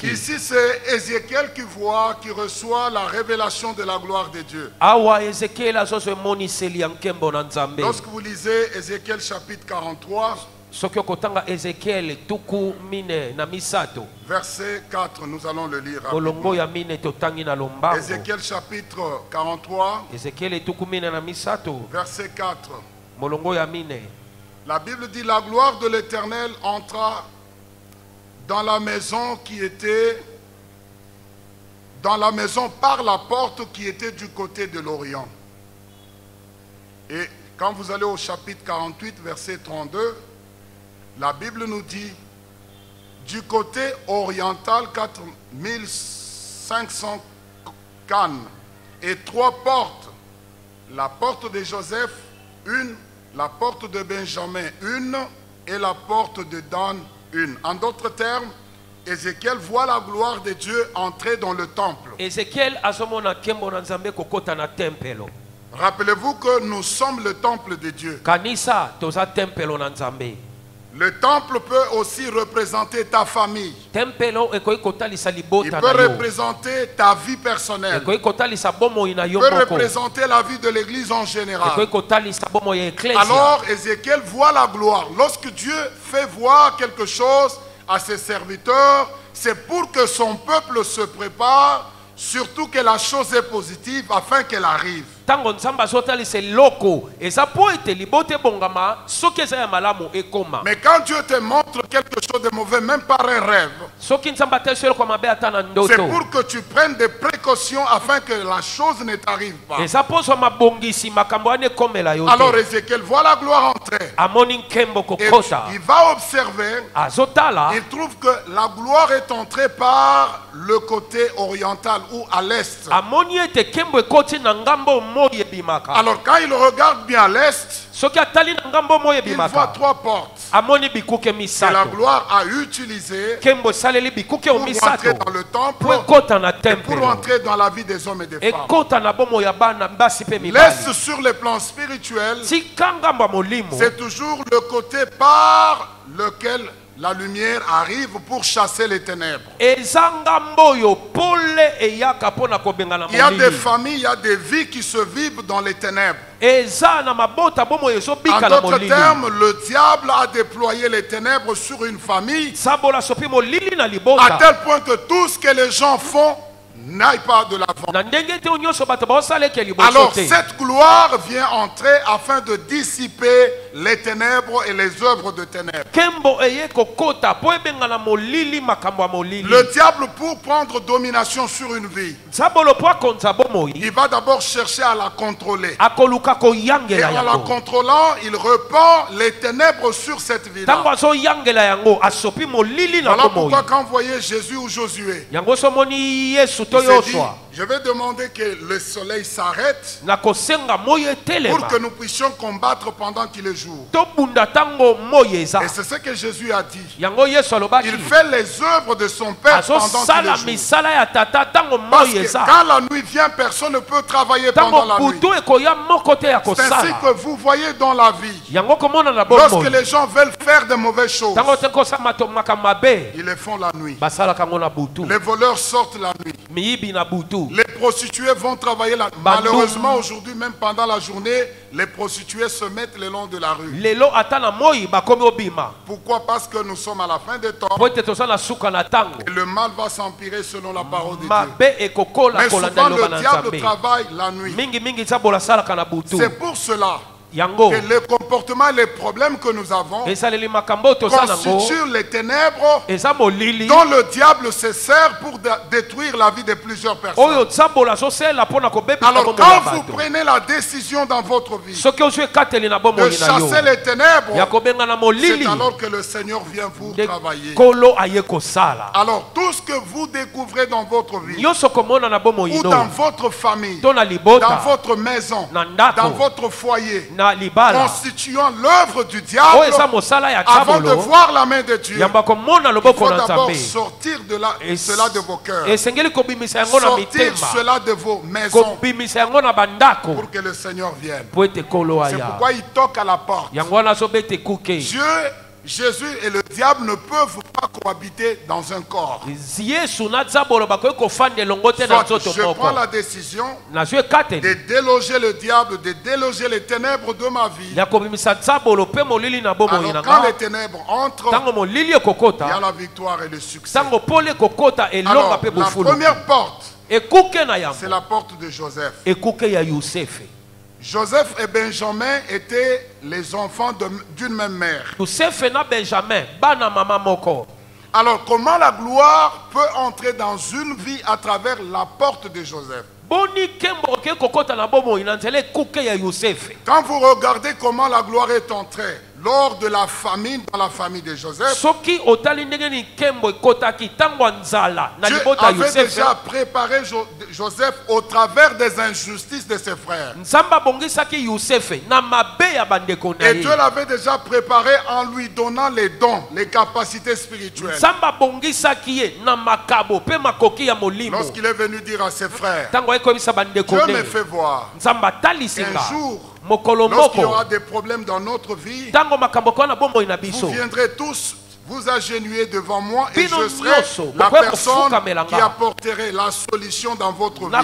Ici, c'est Ézéchiel qui voit, qui reçoit la révélation de la gloire de Dieu. Lorsque vous lisez Ézéchiel chapitre 43, verset 4, nous allons le lire rapidement. Ézéchiel chapitre 43, verset 4. La Bible dit: la gloire de l'Éternel entra dans la maison par la porte qui était du côté de l'Orient. Et quand vous allez au chapitre 48, verset 32, la Bible nous dit: du côté oriental, 4500 cannes et 3 portes. La porte de Joseph, une, la porte de Benjamin, une, et la porte de Dan, une. En d'autres termes, Ézéchiel voit la gloire de Dieu entrer dans le temple. Rappelez-vous que nous sommes le temple de Dieu. Le temple peut aussi représenter ta famille. Il peut représenter ta vie personnelle. Il peut représenter la vie de l'église en général. Alors Ézéchiel voit la gloire. Lorsque Dieu fait voir quelque chose à ses serviteurs, c'est pour que son peuple se prépare, surtout que la chose est positive afin qu'elle arrive. Mais quand Dieu te montre quelque chose de mauvais, même par un rêve, c'est pour que tu prennes des précautions afin que la chose ne t'arrive pas. Alors Ézéchiel voit la gloire entrer. Et il va observer. Il trouve que la gloire est entrée par le côté oriental ou à l'est. Alors quand il regarde bien à l'est, il voit 3 portes. Et la gloire a utilisé pour entrer dans le temple et pour entrer dans la vie des hommes et des femmes. L'est sur le plan spirituel, c'est toujours le côté par lequel la lumière arrive pour chasser les ténèbres. Il y a des familles, il y a des vies qui se vivent dans les ténèbres. En d'autres termes, le diable a déployé les ténèbres sur une famille à tel point que tout ce que les gens font n'aille pas de l'avant. Alors cette gloire vient entrer afin de dissiper les ténèbres et les œuvres de ténèbres. Le diable, pour prendre domination sur une vie, il va d'abord chercher à la contrôler. Et en la contrôlant, il repend les ténèbres sur cette vie-là. Voilà pourquoi quand vous voyez Jésus ou Josué, il s'est dit: je vais demander que le soleil s'arrête pour que nous puissions combattre pendant qu'il est jour. Et c'est ce que Jésus a dit. Il fait les œuvres de son Père pendant qu'il est jour. Parce que quand la nuit vient, personne ne peut travailler pendant la nuit. C'est ainsi que vous voyez dans la vie. Lorsque les gens veulent faire de mauvaises choses, ils les font la nuit. Les voleurs sortent la nuit. Les prostituées vont travailler là. Malheureusement, aujourd'hui, même pendant la journée, les prostituées se mettent le long de la rue. Pourquoi? Parce que nous sommes à la fin des temps. Et le mal va s'empirer selon la parole de Dieu. Mais souvent, le diable travaille la nuit. C'est pour cela que les comportements et les problèmes que nous avons constituent les ténèbres dont le diable se sert pour détruire la vie de plusieurs personnes. Alors quand vous prenez la décision dans votre vie de chasser les ténèbres, c'est alors que le Seigneur vient vous travailler. Alors tout ce que vous découvrez dans votre vie ou dans votre famille, dans votre maison, dans votre foyer, constituant l'œuvre du diable, avant de voir la main de Dieu, il faut d'abord sortir cela de vos cœurs, sortir cela de vos maisons, pour que le Seigneur vienne. C'est pourquoi il toque à la porte. Dieu, Jésus et le diable ne peuvent pas cohabiter dans un corps. Soit je prends la décision de déloger le diable, de déloger les ténèbres de ma vie. Alors quand les ténèbres entrent, il y a la victoire et le succès. Alors la première porte, c'est la porte de Joseph. Joseph et Benjamin étaient les enfants d'une même mère. Alors comment la gloire peut entrer dans une vie à travers la porte de Joseph? Quand vous regardez comment la gloire est entrée lors de la famine dans la famille de Joseph, Dieu avait déjà préparé Joseph au travers des injustices de ses frères. Et Dieu l'avait déjà préparé en lui donnant les dons, les capacités spirituelles. Lorsqu'il est venu dire à ses frères, Dieu me fait voir qu'un jour, lorsqu'il y aura des problèmes dans notre vie, vous viendrez tous vous agenouiller devant moi et je serai la personne qui apporterait la solution dans votre vie.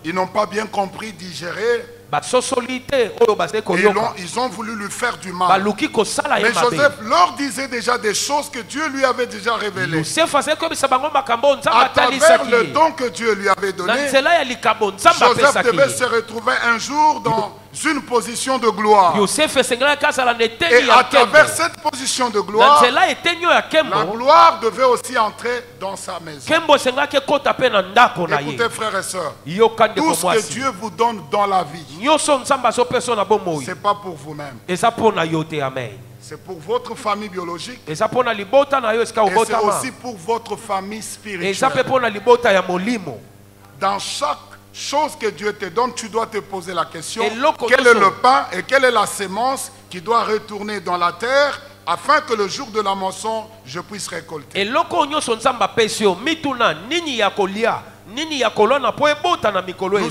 Ils n'ont pas bien compris, digérer. Et ils ont voulu lui faire du mal. Mais Joseph leur disait déjà des choses que Dieu lui avait déjà révélées. À travers le don que Dieu lui avait donné, Joseph devait se retrouver un jour dans une position de gloire. Et à travers cette position de gloire, la gloire devait aussi entrer dans sa maison. Écoutez frères et sœurs, tout ce que Dieu vous donne dans la vie, ce n'est pas pour vous-même. C'est pour votre famille biologique. Et c'est aussi pour votre famille spirituelle. Dans chaque chose que Dieu te donne, tu dois te poser la question, quel est le pain et quelle est la sémence qui doit retourner dans la terre afin que le jour de la moisson, je puisse récolter. Nous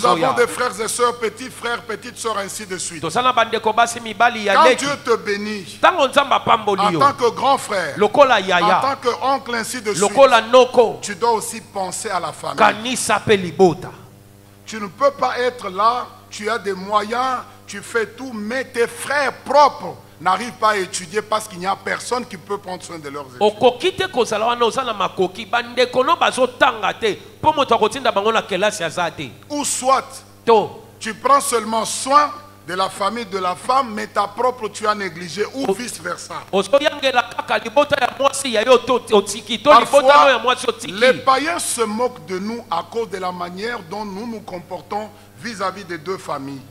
avons des frères et sœurs, petits frères, petites sœurs, ainsi de suite. Quand Dieu te bénit, en tant que grand frère, en tant qu'oncle, ainsi de suite, tu dois aussi penser à la famille. Tu ne peux pas être là, tu as des moyens, tu fais tout, mais tes frères propres n'arrivent pas à étudier parce qu'il n'y a personne qui peut prendre soin de leurs études. Ou soit, tu prends seulement soin de la famille de la femme, mais ta propre tu as négligé, ou vice versa. Parfois, les païens se moquent de nous à cause de la manière dont nous nous comportons vis-à-vis des deux familles.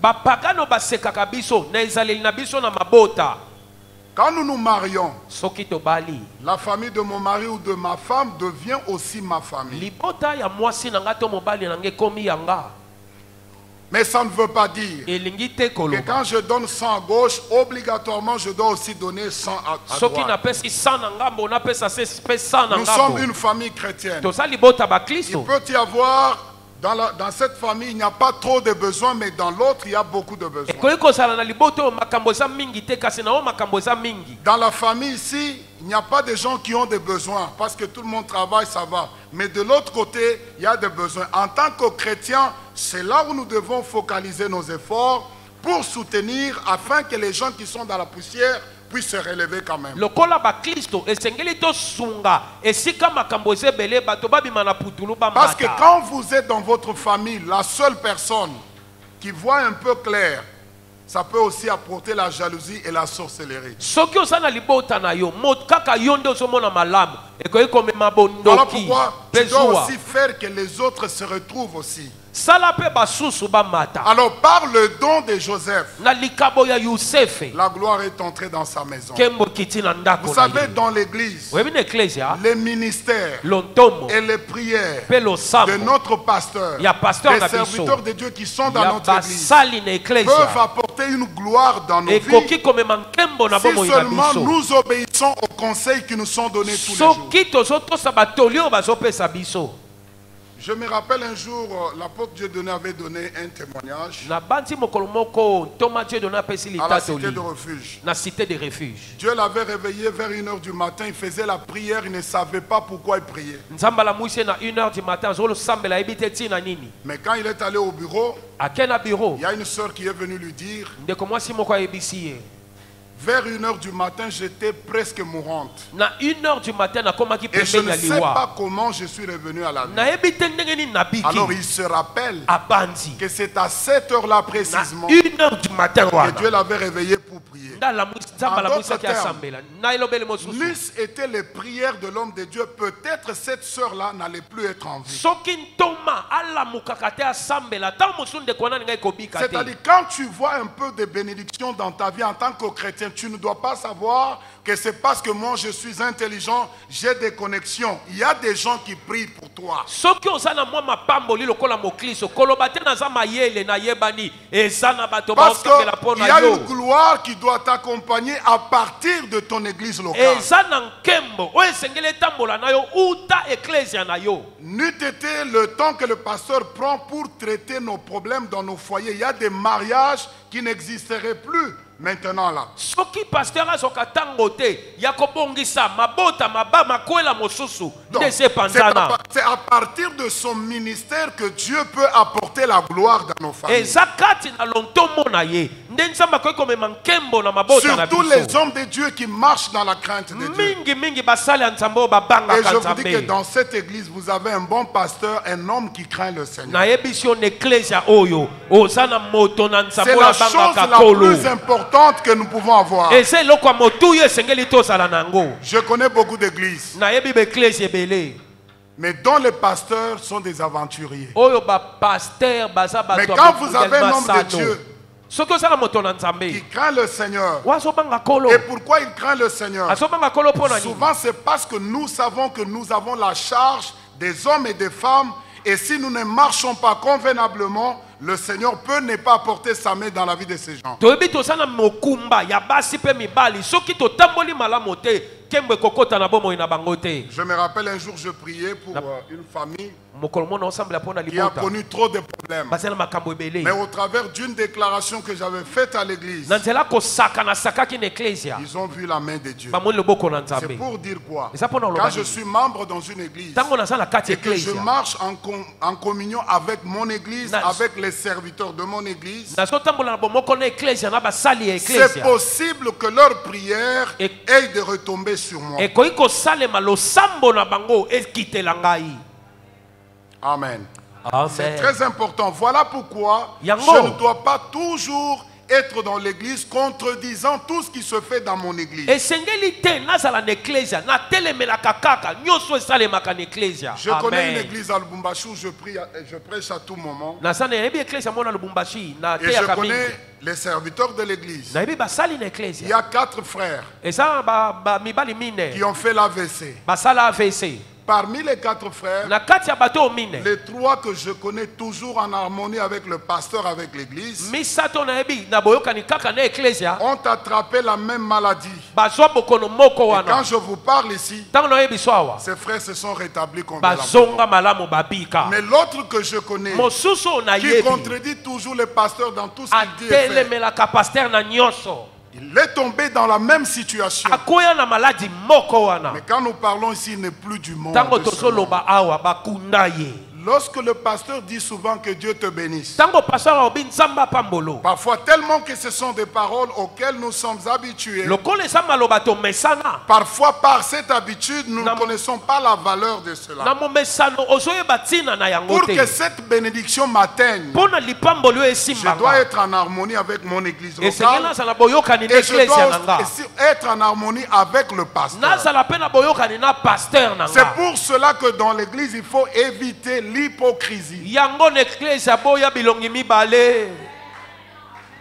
Quand nous nous marions, la famille de mon mari ou de ma femme devient aussi ma famille. Mais ça ne veut pas dire que quand je donne 100 à gauche, obligatoirement je dois aussi donner 100 à droite. Nous sommes une famille chrétienne. Il peut y avoir Dans cette famille, il n'y a pas trop de besoins, mais dans l'autre, il y a beaucoup de besoins. Dans la famille ici, il n'y a pas de gens qui ont des besoins, parce que tout le monde travaille, ça va. Mais de l'autre côté, il y a des besoins. En tant que chrétiens, c'est là où nous devons focaliser nos efforts pour soutenir, afin que les gens qui sont dans la poussière puisse se relever quand même. Parce que quand vous êtes dans votre famille, la seule personne qui voit un peu clair, ça peut aussi apporter la jalousie et la sorcellerie. Voilà pourquoi tu dois aussi faire que les autres se retrouvent aussi. Alors par le don de Joseph, la gloire est entrée dans sa maison. Vous savez, dans l'église, les ministères et les prières de notre pasteur, des serviteurs de Dieu qui sont dans notre église, peuvent apporter une gloire dans nos vies si seulement nous obéissons aux conseils qui nous sont donnés tous les jours. Je me rappelle un jour, l'apôtre Dieudonné avait donné un témoignage à la cité de refuge. Dieu l'avait réveillé vers 1h du matin, il faisait la prière, il ne savait pas pourquoi il priait. Mais quand il est allé au bureau, il y a une soeur qui est venue lui dire, vers 1h du matin, j'étais presque mourante. Et je ne sais pas comment je suis revenu à la vie. Alors il se rappelle que c'est à cette heure-là précisément que Dieu l'avait réveillé pour prier. En d'autres termes, n'eussent été les prières de l'homme de Dieu, peut-être cette sœur-là n'allait plus être en vie. C'est-à-dire, quand tu vois un peu de bénédiction dans ta vie en tant que chrétien, tu ne dois pas savoir que c'est parce que moi je suis intelligent, j'ai des connexions. Il y a des gens qui prient pour toi. Parce qu'il y a une gloire qui doit t'accompagner à partir de ton église locale. N'eût été le temps que le pasteur prend pour traiter nos problèmes dans nos foyers. Il y a des mariages qui n'existeraient plus maintenant là. Donc, c'est à partir de son ministère que Dieu peut apporter la gloire dans nos familles. Surtout les hommes de Dieu qui marchent dans la crainte de Dieu. Et je vous dis que dans cette église, vous avez un bon pasteur, un homme qui craint le Seigneur. C'est la chose la plus importante que nous pouvons avoir. Je connais beaucoup d'églises, mais dont les pasteurs sont des aventuriers. Mais quand vous avez un homme de Dieu qui craint le Seigneur, et pourquoi il craint le Seigneur? Souvent c'est parce que nous savons que nous avons la charge des hommes et des femmes, et si nous ne marchons pas convenablement, le Seigneur peut ne pas apporter sa main dans la vie de ces gens. Je me rappelle un jour, je priais pour une famille qui a connu trop de problèmes. Mais au travers d'une déclaration que j'avais faite à l'église, ils ont vu la main de Dieu. C'est pour dire quoi? Quand je suis membre dans une église et que je marche en communion avec mon église, avec les serviteurs de mon église, c'est possible que leur prière ait de retomber sur moi. Amen. C'est très important. Voilà pourquoi je ne dois pas toujours être dans l'église contredisant tout ce qui se fait dans mon église. Je connais une église à Lubumbashi où je prêche à tout moment. Et je connais les serviteurs de l'église. Il y a 4 frères qui ont fait l'AVC. parmi les 4 frères, na kati ya bato mine les 3 que je connais toujours en harmonie avec le pasteur, avec l'église, misato na yebi na boyokani kaka na ecclesia ont attrapé la même maladie. bazwa bokono moko Et wana quand je vous parle ici, tango na yebi swawa ces frères se sont rétablis bazonga complètement. malamu babika Mais l'autre que je connais, mosusu na qui yebi contredit toujours le pasteur dans tout ce qu'il dit et fait, atelemelaka pasteur na nyonso il est tombé dans la même situation. akoya na maladi moko wana Mais quand nous parlons ici, il n'est plus du monde. tango de ce monde. tozoloba awa bakunda ye Lorsque le pasteur dit souvent que Dieu te bénisse, tango pasteur alobi nzambe apambolo parfois tellement que ce sont des paroles auxquelles nous sommes habitués, lokola eza maloba tomesana parfois par cette habitude, nous ne connaissons pas la valeur de na cela. momesano ozoyeba ntina na yango Pour te que cette bénédiction m'atteigne, mpo na lipamboli oyo je dois esimbanga être en harmonie avec mon église esengeli locale nazala na boyokani na et je eklesia na dois nga aussi être en harmonie avec le pasteur. nazala mpe na boyokani na paster na C'est nga pour cela que dans l'église, il faut éviter l'hypocrisie. yango na eklesia boya bilongi mibale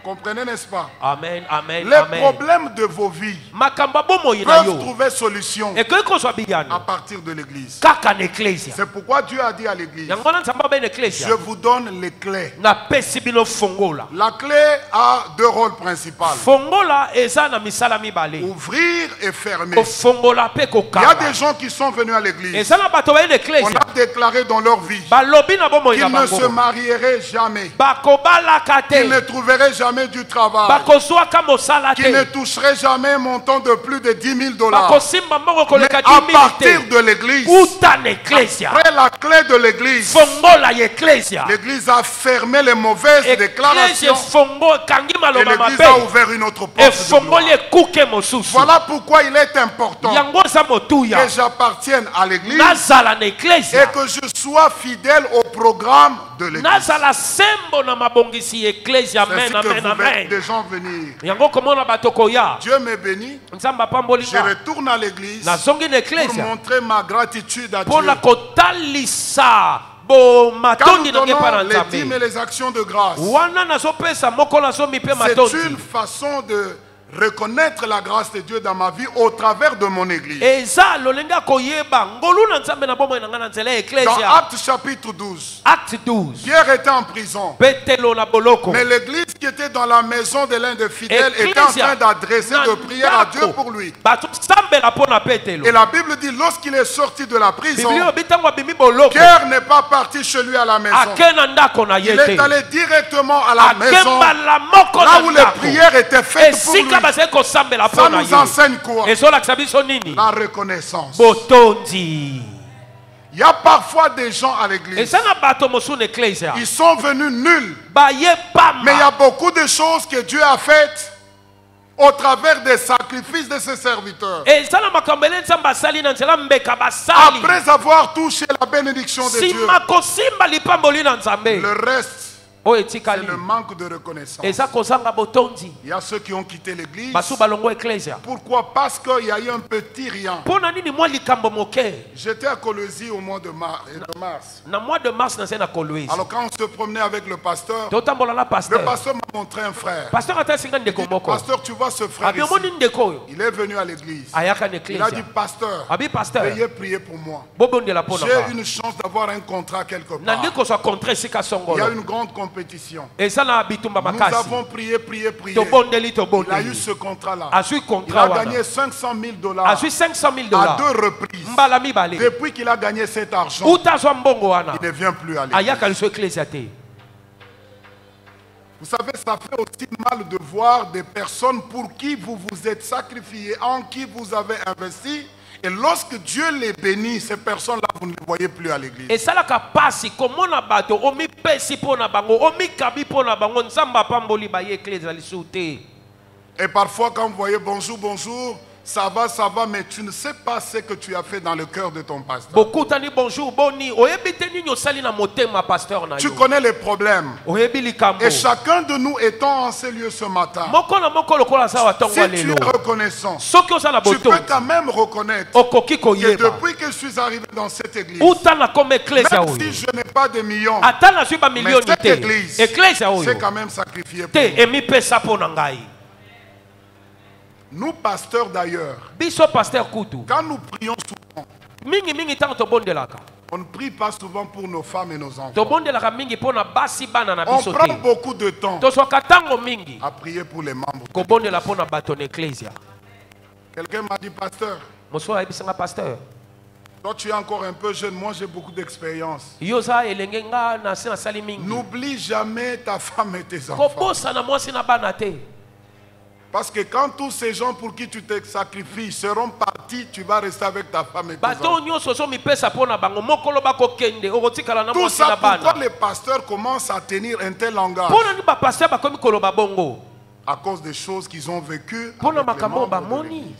Comprenez, n'est-ce pas? amen amen Les amen problèmes de vos vies makambo ya bomoi na peuvent yo trouver solution ekoki kozwa à biyano partir de l'église. kaka na eklesia C'est pourquoi Dieu a dit à l'église, yango wana nzambe abe na eklesia je vous donne les clés. napesi bino fongola La clé a 2 rôles principaux. fongola eza na misala mibale Ouvrir et fermer. kofongola mpe Il y a kokanga des gens qui sont venus à l'église. eza na bato baye na On eklesia a déclaré dans leur vie balobi na bomoi na qu'ils ne se bango marieraient jamais, bakobalaka qu'ils ne te trouveraient jamais du travail, bakozwaka mosala qu'ils ne te toucheraient jamais un montant de plus de 10 000 $. bakosimba mbongo Mais koleka à 10 000 partir te de l'église, uta na eklesia après la clé de l'église, fongola ya eklesia l'église a fermé les mauvaises eklesia déclarations efongo ekangi et maloba l'église a mabe ouvert une autre porte de efongoli gloire. ekuke mosusu Voilà pourquoi il est important yango eza motuya que j'appartienne à l'église nazala na et eklesia que je sois fidèle au programme de l'église. nazala sembo na mabongisi ya eklesia C'est ainsi amen que amen vous verrez amen des gens venir. yango komona bato koya Dieu me bénit, nzambe apamboli je nga retourne à l'église nazongi na pour eklesia montrer ma gratitude à Dieu. mpo na kotalisa Quand nous bomatondi nange mpa na donnons les dîmes et nzambe les actions de grâce, wana nazopesa moko nazomi mpe c'est matondi une façon de reconnaître la grâce de Dieu dans ma vie au travers de mon église. eza lolenge ya koyeba ngolu na nzambe na bomoi na ngai na nzela ya Dans eklesia Actes chapitre 12, acte 12 Pierre était en prison. petelo na boloko Mais l'église qui était dans la maison de l'un des fidèles était en train d'adresser de prières à Dieu pour lui. bato sambela mpo na petelo Et la Bible dit, lorsqu'il est sorti de la prison, biblia obi ntango abimi boloko Pierre n'est pas parti chez lui à la maison. ake na ndako na ye Il est te allé directement à la maison, akembala moko là na où les ndako prières étaient faites pour lui. esika bazali kosambela mpo Ça na nous ye enseigne quoi? ezolakisa biso nini La reconnaissance. botondi Il y a parfois des gens à l'église, eza na bato mosusu na eklesia ils sont venus nuls. baye Mais il y pamba a beaucoup de choses que Dieu a faites au travers des sacrifices de ses serviteurs. eza na makambo ele nzambe asali na nzela mbeka basali Après avoir touché la bénédiction de Dieu, nsima kosimba lipamboli na nzambe le reste, oyo c'est etikali le manque de reconnaissance. eza kozanga botondi Il y a ceux qui ont quitté l'église. basu balongo eklesia Pourquoi? Parce qu'il y a eu un petit rien. mpo na nini mwa likambo moke J'étais à Colosie au mois de mars. na mois de mars nazali na kolwezi Alors quand on se promenait avec le pasteur totambola na m'a montré un frère. pasteur atasinga ndeko moko Pasteur, tu vois ce frère abi ici. omoni ndeko oyo Il est venu à l'église. ayaka na Il a dit, eklesia pasteur, abi pasteur veuillez prier pour moi. bobondela mpo na nga J'ai une chance d'avoir un contrat quelque nandi part. kozwa contre esika Il y a songolo une grande compétition. eza na bitumba Nous makasi avons prié, prié, prié. tobondeli Il a eu tobondeli ce contrat-là. azwi Il contrat a wana gagné 500 000 $. azwi 500 000 À $ 2 reprises. mbala mibale Depuis qu'il a gagné cet argent, uta azwa mbongo wana il ne vient plus à l'église. ayaka liso eklesia te Vous savez, ça fait aussi mal de voir des personnes pour qui vous vous êtes sacrifiés, en qui vous avez investi. Et lorsque Dieu les bénit, ces personnes-là, vous ne les voyez plus à l'église. esalaka pasi komona bato omipesi mpo na bango omikabi mpo na bango nzambe apamboli baye eklesia lisu te Et parfois, quand vous voyez bonjour, bonjour, ça va, mais tu ne sais pas ce que tu as fait dans le cœur de ton pasteur. bokutani bonjour boni oyebi te nini osali na motema pasteur na Tu yo connais les problèmes. oyebi likambo Et chacun de nous étant en ces lieux ce matin, moko na moko lokola aza si watongo tu lelo es reconnaissant, soki oza na tu peux botondi quand même reconnaître okoki que koyeba depuis que je suis arrivé dans cette église, uta na koma eklesia même oyo si je n'ai pas de millions, ata nazwi mais bamilioni cette te église, eklesia oyo c'est quand même sacrifié pour te nous. emipesa mpo na ngai Nous, pasteurs d'ailleurs, biso pasteur kutu quand nous prions souvent, mingi mingi tango tobondelaka On ne prie pas souvent pour nos femmes et nos enfants. tobondelaka mingi pona basi bana na On biso prend te beaucoup de temps tozwaka tango mingi à prier pour les membres. kobondela pona bato na ecclesia. Quelqu'un m'a dit, pasteur, mosusu ayebisanga pasteur toi tu es encore un peu jeune, moi j'ai beaucoup d'expérience. yo oza elenge nga na se nasali mingi N'oublie jamais ta femme et tes enfants. kobosana mwasi na bana te Parce que quand tous ces gens pour qui tu te sacrifies seront partis, tu vas rester avec ta femme et tes bato enfants. nyonso ozomipesa mpona bango mokolo bakokende okotikala na Tout mwasi ça na pourquoi bana les pasteurs commencent à tenir un tel langage? mpona nini bapaster bakomi koloba bongo À cause des choses qu'ils ont vécues mpona avec les makambo membres de bamoni. l'Église.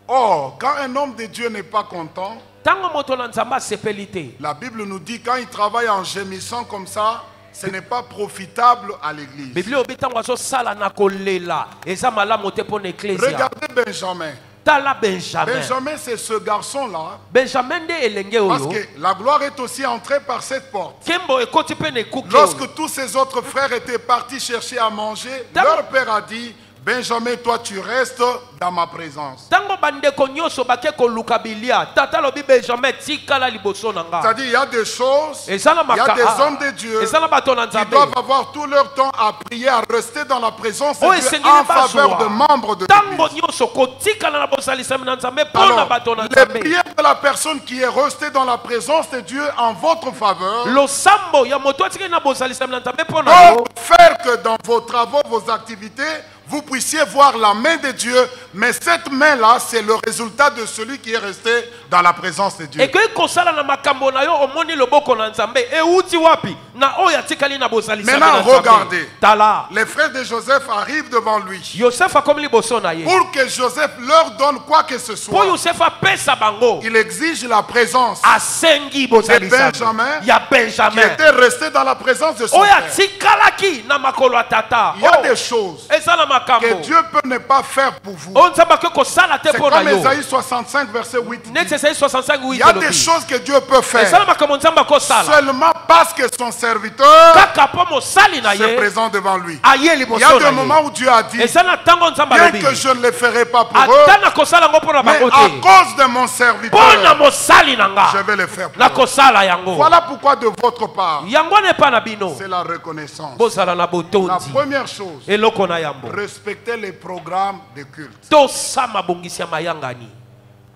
Or, quand un homme de Dieu n'est pas content, ntango moto na nzambe asepeli te la Bible nous dit quand il travaille en gémissant comme ça, ce n'est pas profitable à l'église. biblia obi ntango azosala na kolela eza malamu te mpona eklesia. Regardez Benjamin. tala benjamin Benjamin, c'est ce garçon-là. benjamin nde elenge Parce oyo que la gloire est aussi entrée par cette porte. nkembo ekoti mpe na ekuke oyo. Lorsque tous ses autres frères étaient partis chercher à manger, leur père a dit, Benjamin, toi tu restes dans ma présence. ntango bandeko nyonso bake koluka bilia tata lobi benjamin tikala liboso na nga. C'est-à-dire, il y a des choses, il y eza na a des hommes de Dieu eza na bato na qui nzambe doivent avoir tout leur temps à prier, à rester dans la présence de oyo Dieu esengeli en faveur de membres de ntango l'église. nyonso kotikala na bosalisami na nzambe mpona Alors, bato na les nzambe. prières de la personne qui est restée dans la présence de Dieu en votre faveur losambo ya moto atikali na bosalisami na nzambe mpona peuvent yo faire que dans vos travaux, vos activités, vous puissiez voir la main de Dieu, mais cette main-là, c'est le résultat de celui qui est resté dans la présence de Dieu. ekoki kosala na makambo na yo omoni loboko na nzambe euti wapi na oyo atikali na bosalisami na Maintenant, nzambe. regardez. tala Les frères de Joseph arrivent devant lui yosef akomi liboso na ye pour que Joseph leur donne quoi que ce mpo soit. yosef apesa bango Il exige la présence asengi bosalisami Benjamin, ya qui benjamin était resté dans la présence de son oyo père. atikalaki na makolo ya tata. Il y a Oh, des choses eza na que makambo Dieu peut ne pas faire pour vous. oyo nzambe akoki kosala te C'est mpo na comme yo. Ésaïe 65, verset 8. neti esai 65 Il y a des choses que Dieu peut eza faire na makambo nzambe akosala seulement parce que son serviteur kaka mpo mosali na se ye présente devant lui. aye Il y a liboso des na moments ye. où Dieu a dit, eza na ntango nzambe bien alobi que je ne le ferai pas pour eux, ata nakosala yango mpo na mais bango à te cause de mon mpo na serviteur, mosali na je nga vais le faire pour eux. nakosala yango. Voilà pourquoi de votre part, yango wana epa na bino c'est la reconnaissance. bozala na La botondi première chose, eloko na yambo respecter les programmes de culte. tosa mabongisi ya mayangani.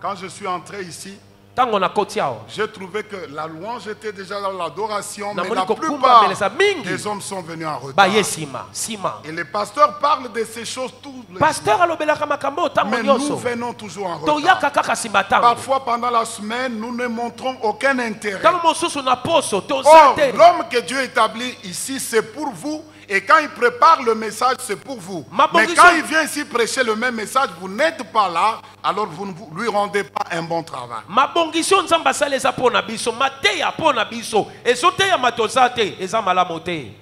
Quand je suis entré ici, ntango nakoti awa j'ai trouvé que la louange était déjà dans l'adoration, Na mais moni la kokumba plupart mbele za mingi. des hommes sont venus en retard. baye nsima Et les pasteurs parlent de ces choses tous les jours. paster alobelaka makambo oyo ntango Mais nous nyonso venons toujours en retard. toyaka kaka nsima ntango Parfois, pendant la semaine, nous ne montrons aucun intérêt. ntango mosusu na poso toza Or, te l'homme que Dieu établit ici, c'est pour vous. Et quand il prépare le message, c'est pour vous. Ma Mais position- quand il vient ici prêcher le même message, vous n'êtes pas là, alors vous ne lui rendez pas un bon travail. mabongisi oyo nzambe asala eza mpo na biso mateya mpo na biso ezoteyama toza te eza malamu te.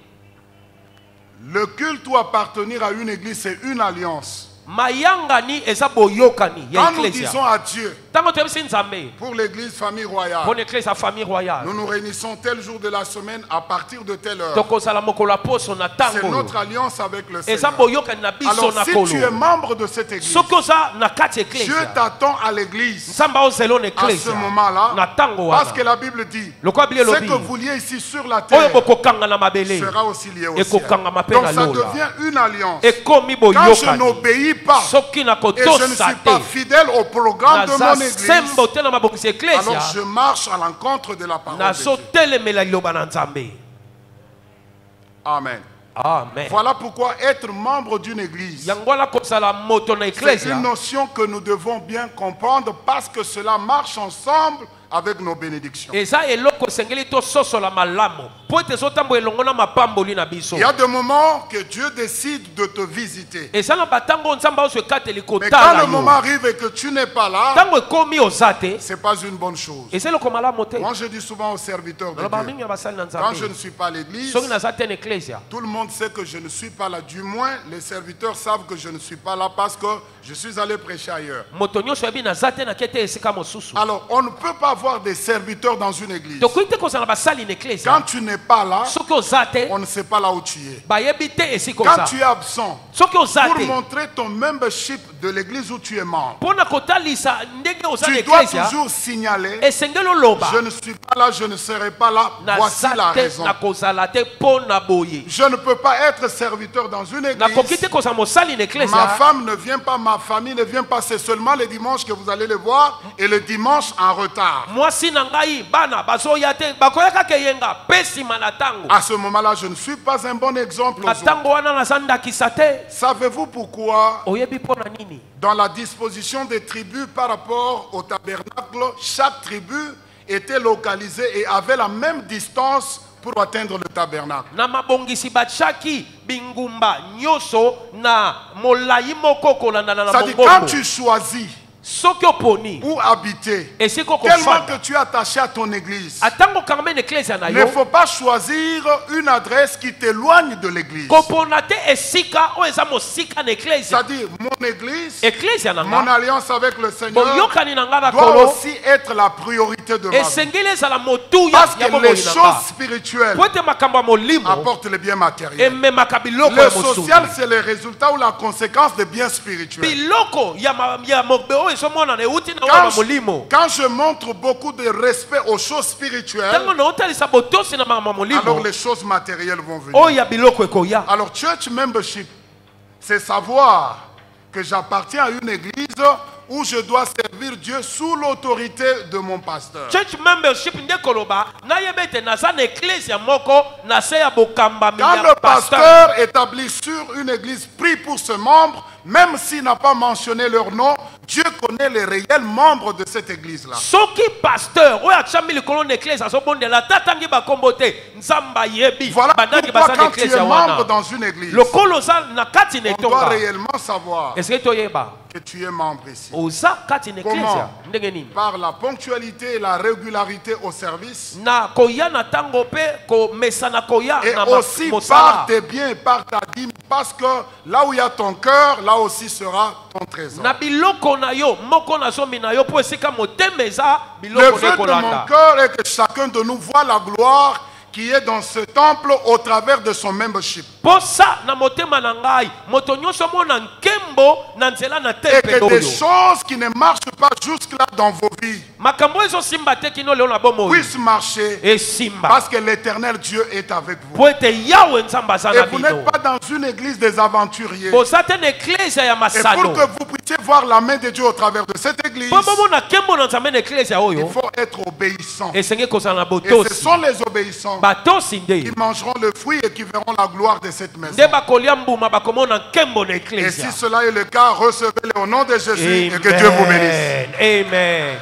Le culte ou appartenir à une église, c'est une alliance. mayangani eza boyokani ya Quand nous eklesia. disons à Dieu, ntango toyebisi nzambe pour l'église famille royale, mpona eklesia famille royale nous nous réunissons tel jour de la semaine à partir de telle heure. tokozala mokolo ya poso na C'est ntango notre oyo alliance avec le eza Seigneur. boyokani na biso Alors na si tu es kolo. membre de cette église, soki oza na kati ya Dieu eklesia t'attend à l'église nzambe aozela na à ce eklesia moment-là, na ntango parce que wana la Bible dit, lokwa bili ce elobi que vous liez ici sur la oyo terre bokokanga na mabele sera aussi lié au Et ciel. kokanga mpe Donc na ça lola. devient une alliance. ekomi Quand je boyokani n'obéis pas soki et je ne nakotosa suis pas te fidèle au programme de naza mon église, sembo te na mabongisi ya alors eklesia je marche à l'encontre de la parole de Dieu. nazotelemela liloba na nzambe. Amen. Amen. Voilà pourquoi être membre d'une église, yango wana kozala moto na c'est eklesia une notion que nous devons bien comprendre parce que cela marche ensemble avec nos bénédictions. eza eloko esengeli tososola malamu mpo ete ezotambola elongo na mapamboli na biso. Il y a des moments que Dieu décide de te visiter. eza na batango nzambe azo ekateli Mais quand kotala le moment yo arrive et que tu n'es pas là, ntango ekomi oza te c'est pas une bonne chose. eza eloko malamu te. Moi, je dis souvent aux serviteurs de naloba Dieu, mingi ya basali na quand je ne nzambe suis pas à l'église, soki naza te na eklesia tout le monde sait que je ne suis pas là. Du moins, les serviteurs savent que je ne suis pas là parce que je suis allé prêcher ailleurs. moto nyonso yebi naza te nake te esika mosusu. Alors, on ne peut pas avoir des serviteurs dans une église. tokoki te kozala basali na eklesia Quand tu n'es pas là, soki oza te on ne sait pas là où tu es. bayebi te esika Quand oza tu es absent, soki oza pour te montrer ton membership de l'église où tu es membre, Pona kotalisa ndenge oza tu na dois eklesia. toujours signaler, Esengeli oloba. je ne suis pas là, je ne serai pas là, voici la Naza te raison. na kozala te pona boye. Je ne peux pas être serviteur dans une Nakoki église. te kozala mosali na Ma eklesia. femme ne vient pas, ma famille ne vient pas, c'est seulement le dimanche que vous allez le voir et le dimanche en retard. Mwasi na ngai bana bazoya te bakoyaka keyenga pesi manatango. À ce moment-là, je ne suis pas un bon exemple aux autres. Atango wana naza ndakisa te. Savez-vous pourquoi, Oyebi pona nini? dans la disposition des tribus par rapport au tabernacle, chaque tribu était localisée et avait la même distance pour atteindre le tabernacle? Na mabongisi bachaki bingumba nyoso na molai moko kolanda na C'est-à-dire, quand mongombo. tu choisis Soki oponi où habiter, esiko tellement kofanda. que tu es attaché à ton église, Atango kangame na eklesia na il ne yo. faut pas choisir une adresse qui t'éloigne de l'église. Kopona te esika o eza mosika na eklesia. C'est-à-dire, mon église, Eklesia na mon nga. alliance avec le Seigneur Boyokani na nga na doit kolo. aussi être la priorité de ma vie. Esengeli ezala motuya Parce ya que bomoi les na choses nga. spirituelles Po ete makambo ya molimo apportent les biens matériels. ememaka biloko Le ya mosuni. social, c'est le résultat ou la conséquence des biens spirituels. Biloko ya mobe oyo ezomonana euti na oyo ya molimo. Quand je montre beaucoup de respect aux choses spirituelles, Ntango na otalisa botosi na makambo ya alors molimo les choses matérielles vont venir. oyo ya biloko ekoya. Alors, church membership, c'est savoir que j'appartiens à une église où je dois servir Dieu sous l'autorité de mon pasteur. Church membership nde koloba nayeba ete naza na eklesia moko na se ya bokambami Quand ya le pasteur. pasteur établit sur une église prie pour ses membres, même s'il n'a pas mentionné leur nom, Dieu connaît les réels membres de cette église-là. Soki pasteur oyo atiyambi likolo na eklesia azobondela tatangi bakombo te nzambe ayebi Voilà bandangi pourquoi baza na quand tu es eklesia membre wana. dans une église, Lokolo oza na kati na on doit etonga réellement savoir eske toyeba que tu es membre ici. oza kati na eklesia Comment? ndenge nini Par la ponctualité et la régularité au service, na koya na ntango mpe komesa na koya et na aussi par mosala tes biens, par ta dîme, parce que là où il y a ton cœur, là aussi sera ton trésor. na biloko na yo moko na zomi na yo mpo esika motema eza Le biloko vœu de mon nekolanda. cœur est que chacun de nous voit la gloire qui est dans ce temple au travers de son membership. Mpo sa na motema na ngai moto nyonso mona nkembo na nzela na Et tempelo que des oyo choses qui ne marchent pas jusque-là dans vos vies makambo ezosimba te kino leo na bomoi puissent marcher esimba parce que l'éternel Dieu est avec vous. po ete yawe nzambe aza Et na vous bino n'êtes pas dans une église des aventuriers. boza te na eklesia ya Et masano pour que vous puissiez voir la main de Dieu au travers de cette église, mpo bomona nkembo na nzambe na eklesia il oyo faut être obéissant. esengeli kozala na Et ce botosi sont les obéissants batosi nde qui mangeront le fruit et qui verront la gloire de cette maison. nde bakolia mbuma bakomona nkembo na Et si eklesia cela est le cas, recevez-le au nom de Jésus et que Dieu vous bénisse. Amen. Amen.